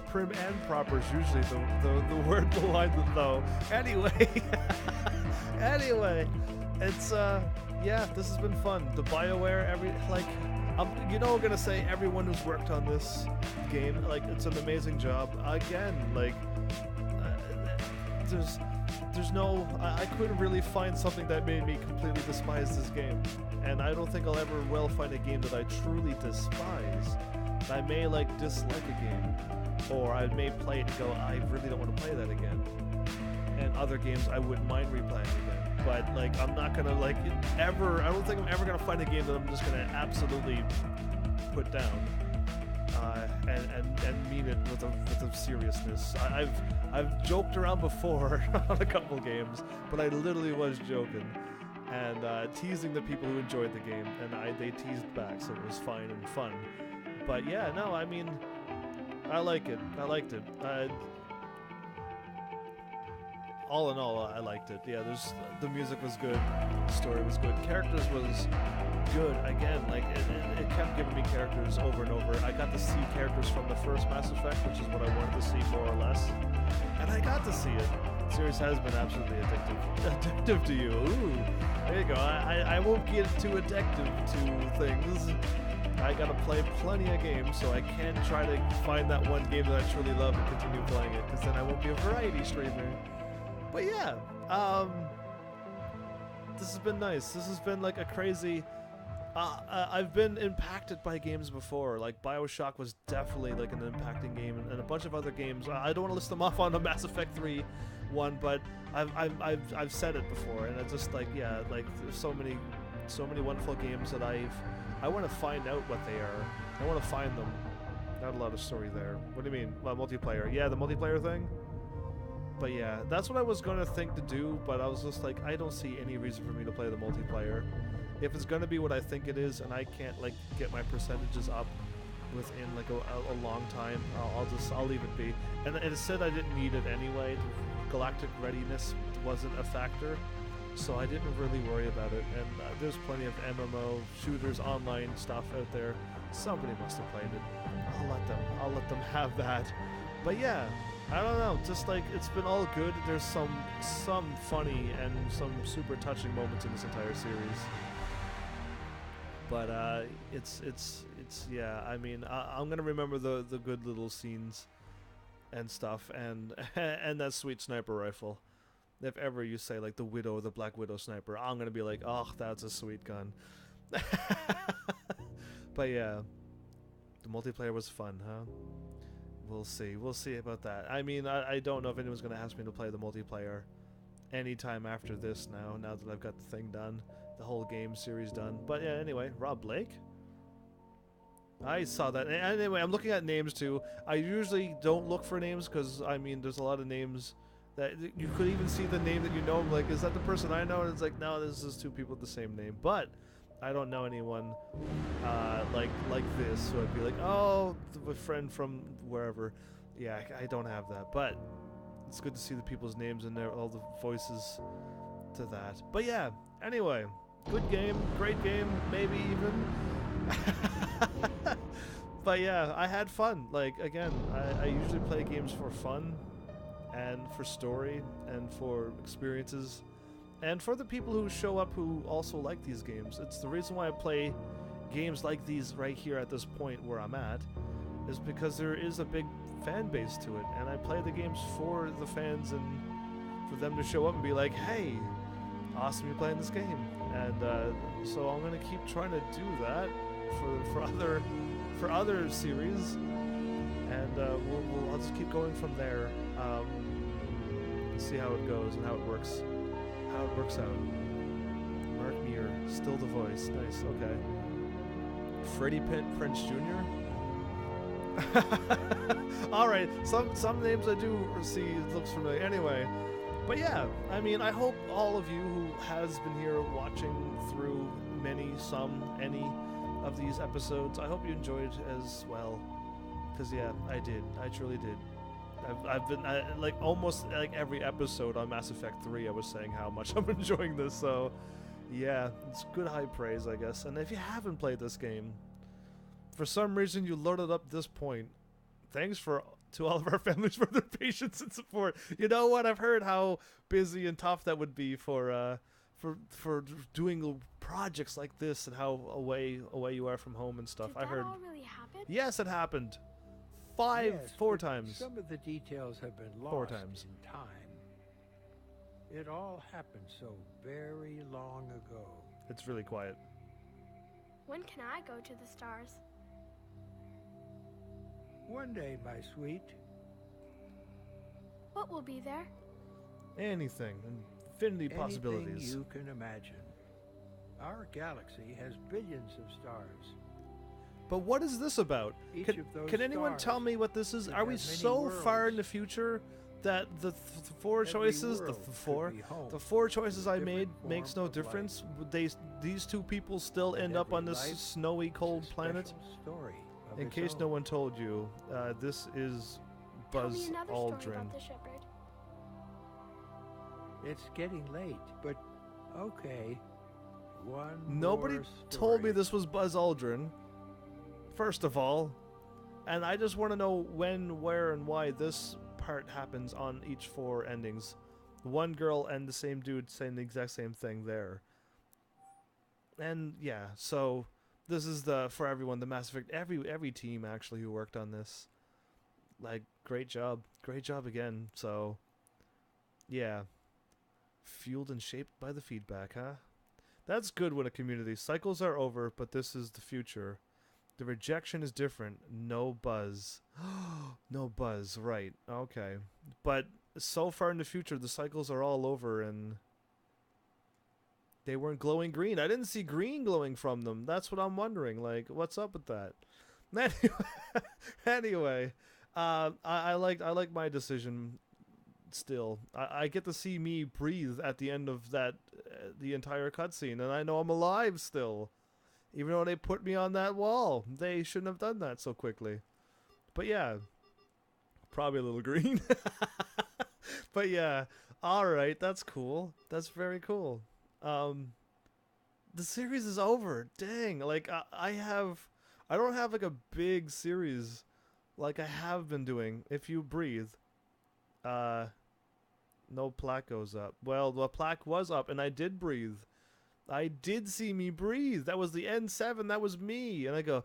Prim and proper is usually the word, the line, though. Anyway, anyway, it's yeah, this has been fun. The BioWare, you know, I'm gonna say everyone who's worked on this game, like, it's an amazing job. Again, like, there's no, I couldn't really find something that made me completely despise this game, and I don't think I'll ever find a game that I truly despise. I may like dislike a game, or I may play it and go, I really don't want to play that again. And other games I wouldn't mind replaying again. But like, I'm not gonna like ever. I don't think I'm ever gonna find a game that I'm just gonna absolutely put down and mean it with a seriousness. I've joked around before on a couple games, but I literally was joking and teasing the people who enjoyed the game, and they teased back, so it was fine and fun. But yeah, no, I mean, I like it. I liked it. All in all, I liked it. Yeah, the music was good, the story was good, characters was good. Again, like it kept giving me characters over and over. I got to see characters from the first Mass Effect, which is what I wanted to see more or less, and I got to see it. The series has been absolutely addictive to you. Ooh, there you go. I won't get too addictive to things. I gotta play plenty of games, so I can't try to find that one game that I truly love and continue playing it, because then I won't be a variety streamer. But yeah, this has been nice. This has been like a crazy... I've been impacted by games before. Like BioShock was definitely like an impacting game, and a bunch of other games. I don't want to list them off on the Mass Effect 3 one, but I've said it before, and it's just like, yeah, like there's so many wonderful games that I want to find out what they are. I want to find them. Not a lot of story there. What do you mean? Multiplayer? Yeah, the multiplayer thing? But yeah, that's what I was going to think to do, but I was just like, I don't see any reason for me to play the multiplayer. If it's going to be what I think it is, and I can't like get my percentages up within like a long time, I'll leave it be. And it said I didn't need it anyway. Galactic readiness wasn't a factor, so I didn't really worry about it. And there's plenty of MMO shooters, online stuff out there. Somebody must have played it. I'll let them have that. But yeah, I don't know. Just like, it's been all good. There's some funny and some super touching moments in this entire series. But it's yeah. I mean, I'm gonna remember the good little scenes and stuff, and and that sweet sniper rifle. If ever you say like the Widow, the Black Widow sniper, I'm gonna be like, oh, that's a sweet gun. But yeah, the multiplayer was fun, huh? We'll see about that. I mean, I don't know if anyone's gonna ask me to play the multiplayer anytime after this now that I've got the thing done, the whole game series done. But yeah, anyway, Rob Blake, I saw that. Anyway, I'm looking at names too. I usually don't look for names because, I mean, there's a lot of names that you could even see the name that you know. I'm like, is that the person I know? And it's like, no, this is two people with the same name. But I don't know anyone like this, so I'd be like, oh, a friend from wherever. Yeah, I don't have that. But it's good to see the people's names in there, all the voices to that. But yeah, anyway, good game, great game, maybe even. But yeah, I had fun. Like, again, I usually play games for fun and for story and for experiences and for the people who show up who also like these games. It's the reason why I play games like these right here at this point where I'm at, is because there is a big fan base to it, and I play the games for the fans and for them to show up and be like, hey, awesome you're playing this game. And so I'm gonna keep trying to do that for other series, and I'll just keep going from there. See how it goes and how it works out. Mark Muir, still the voice. Nice. Okay. Freddie Prinze Jr. All right, some names I do see looks familiar. Anyway, but yeah, I mean, I hope all of you who has been here watching through any of these episodes, I hope you enjoyed as well. Cause yeah, I did. I truly did. I've been like almost like every episode on Mass Effect 3, I was saying how much I'm enjoying this. So yeah, it's good high praise, I guess. And if you haven't played this game, for some reason you loaded up this point, thanks to all of our families for their patience and support. You know what? I've heard how busy and tough that would be for doing projects like this, and how away you are from home and stuff. Did I heard. that all really happen? Yes, it happened. Yes, Four but times. Some of the details have been lost 4 times. in time. It all happened so very long ago. It's really quiet. When can I go to the stars? One day, my sweet. What will be there? Anything. Infinity possibilities. Anything you can imagine. Our galaxy has billions of stars. But what is this about? Each Can, of those can anyone stars tell me what this is? could Are we have many so far in worlds. the future that the four Every choices, world could be the four choices I different made form makes no of difference? Would these two people still end up Every on this life snowy, cold is a planet? special story of In its case own. no one told you, this is Tell Buzz me another story Aldrin. about the shepherd. It's getting late, but okay. One Nobody more told me story. this was Buzz Aldrin, first of all. And I just want to know when, where, and why this part happens on each 4 endings. One girl and the same dude saying the exact same thing there. And yeah, so this is for everyone, the Mass Effect, every team actually who worked on this. Like, great job again. So yeah, fueled and shaped by the feedback, huh? That's good when a community. Cycles are over, but this is the future. The rejection is different. No buzz. No buzz, right. Okay. But so far in the future, the cycles are all over, and they weren't glowing green. I didn't see green glowing from them. That's what I'm wondering. Like, what's up with that? Anyway, I like my decision still. I get to see me breathe at the end of that, the entire cutscene, and I know I'm alive still. Even though they put me on that wall. They shouldn't have done that so quickly. But yeah. Probably a little green. But yeah. Alright, that's cool. That's very cool. The series is over. Dang. Like, I don't have like a big series like I have been doing. If you breathe. No plaque goes up. Well, the plaque was up and I did breathe. I did see me breathe. That was the N7. That was me. And I go,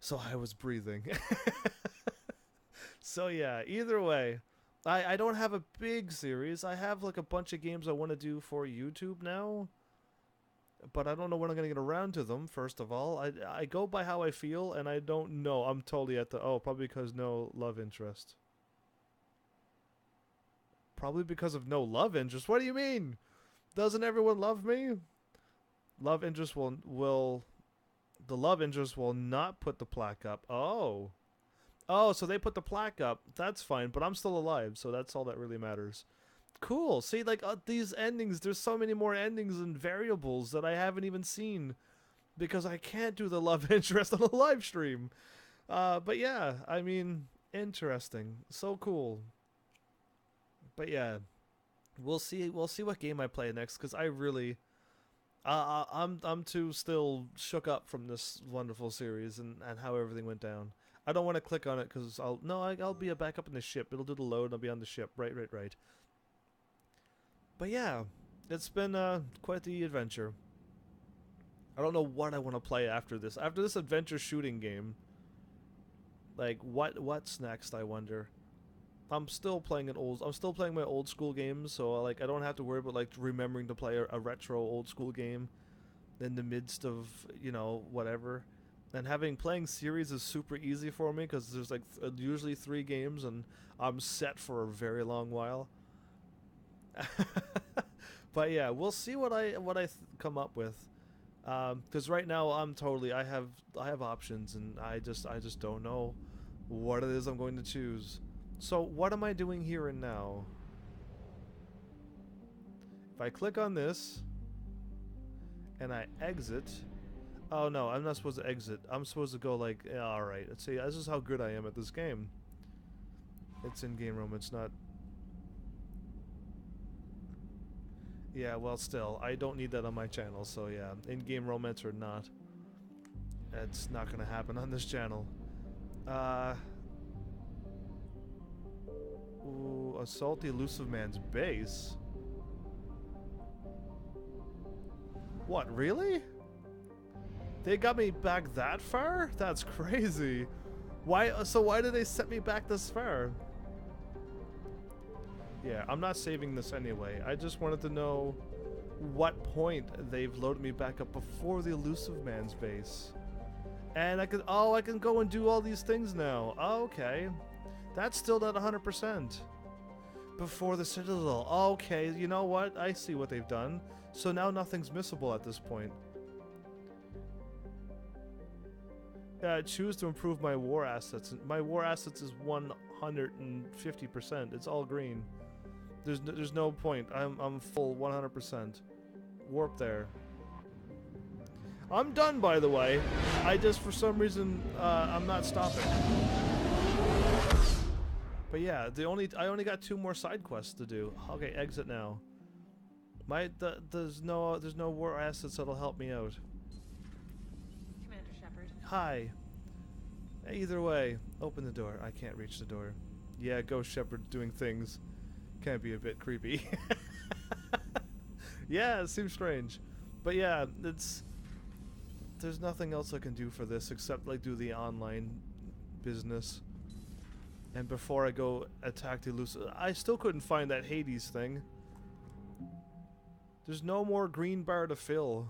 so I was breathing. So yeah, either way, I don't have a big series. I have like a bunch of games I want to do for YouTube now. But I don't know when I'm going to get around to them, first of all. I go by how I feel, and I don't know. I'm totally at the, probably because no love interest. Probably because of no love interest? What do you mean? Doesn't everyone love me? Love interest will the love interest will not put the plaque up. Oh, so they put the plaque up. That's fine, but I'm still alive, so that's all that really matters. Cool. See, like these endings, there's so many more endings and variables that I haven't even seen because I can't do the love interest on a live stream. But yeah, I mean, interesting. So cool. But yeah, we'll see what game I play next, because I really I'm too shook up from this wonderful series and how everything went down. I don't want to click on it because I'll be back up in the ship. It'll do the load and I'll be on the ship. Right. But yeah, it's been quite the adventure. I don't know what I want to play after this. After this adventure shooting game, like what's next, I wonder. I'm still playing my old school games, so like I don't have to worry about like remembering to play a retro old school game in the midst of, whatever. And playing series is super easy for me because there's like usually 3 games and I'm set for a very long while. But yeah, we'll see what I come up with. Because right now I have options and I just don't know what it is I'm going to choose. So what am I doing here and now? If I click on this and I exit, oh no, I'm not supposed to exit. I'm supposed to go like, yeah, alright, let's see, this is how good I am at this game. It's in-game room, it's not... Yeah, well still, I don't need that on my channel, so yeah, in-game romance or not. It's not gonna happen on this channel. Ooh, assault the elusive man's base? What, really? They got me back that far? That's crazy. Why, so why did they set me back this far? Yeah, I'm not saving this anyway. I just wanted to know what point they've loaded me back up before the elusive man's base. And I can, oh, I can go and do all these things now. Oh, okay. That's still not 100%. Before the Citadel. Okay, you know what? I see what they've done. So now nothing's missable at this point. Choose to improve my war assets. My war assets is 150%. It's all green. There's no point. I'm full 100%. Warp there. I'm done, by the way. I just, for some reason, I'm not stopping. But yeah, I only got 2 more side quests to do. Okay, exit now. There's no war assets that'll help me out. Commander Shepard. Hi. Either way, open the door. I can't reach the door. Yeah, Ghost Shepard doing things can be a bit creepy. Yeah, it seems strange. But yeah, there's nothing else I can do for this except like do the online business. And before I go attack the elusive, I still couldn't find that Hades thing. There's no more green bar to fill.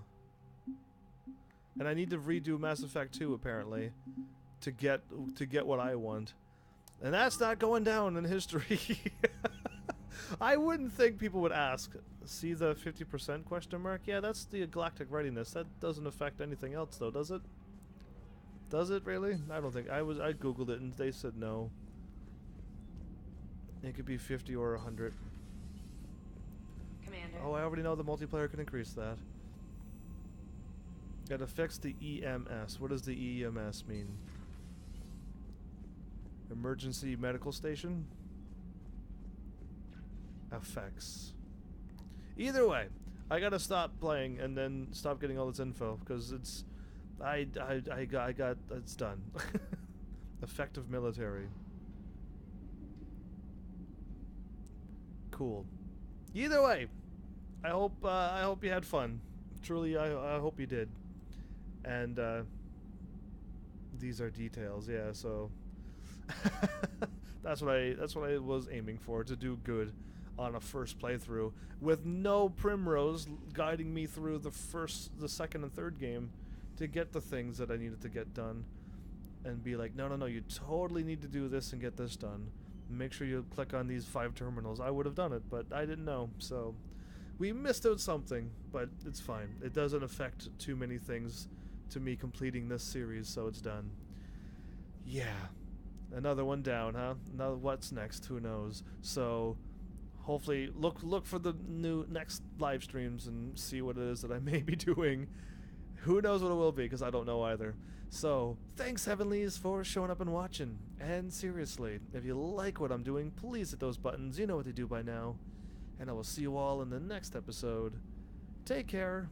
And I need to redo Mass Effect 2 apparently to get what I want. And that's not going down in history. I wouldn't think people would ask. See the 50% question mark? Yeah, that's the galactic readiness. That doesn't affect anything else though, does it? Does it really? I don't think. I googled it and they said no. It could be 50 or 100. Commander. Oh, I already know the multiplayer can increase that. Gotta fix the EMS. What does the EMS mean? Emergency medical station? Effects. Either way, I gotta stop playing and then stop getting all this info because it's I got it's done. Effective military. Cool. Either way, I hope you had fun. Truly, I hope you did. And these are details, yeah. So that's what I was aiming for, to do good on a first playthrough with no Primrose guiding me through the second and third game to get the things that I needed to get done, and be like, no, you totally need to do this and get this done. Make sure you click on these 5 terminals. I would have done it, but I didn't know, so we missed out something, but it's fine. It doesn't affect too many things to me completing this series, so it's done. Yeah, another one down, huh? Now what's next? Who knows? So hopefully look for the next live streams and see what it is that I may be doing. Who knows what it will be, because I don't know either. So thanks, Heavenlies, for showing up and watching. And seriously, if you like what I'm doing, please hit those buttons. You know what to do by now. And I will see you all in the next episode. Take care.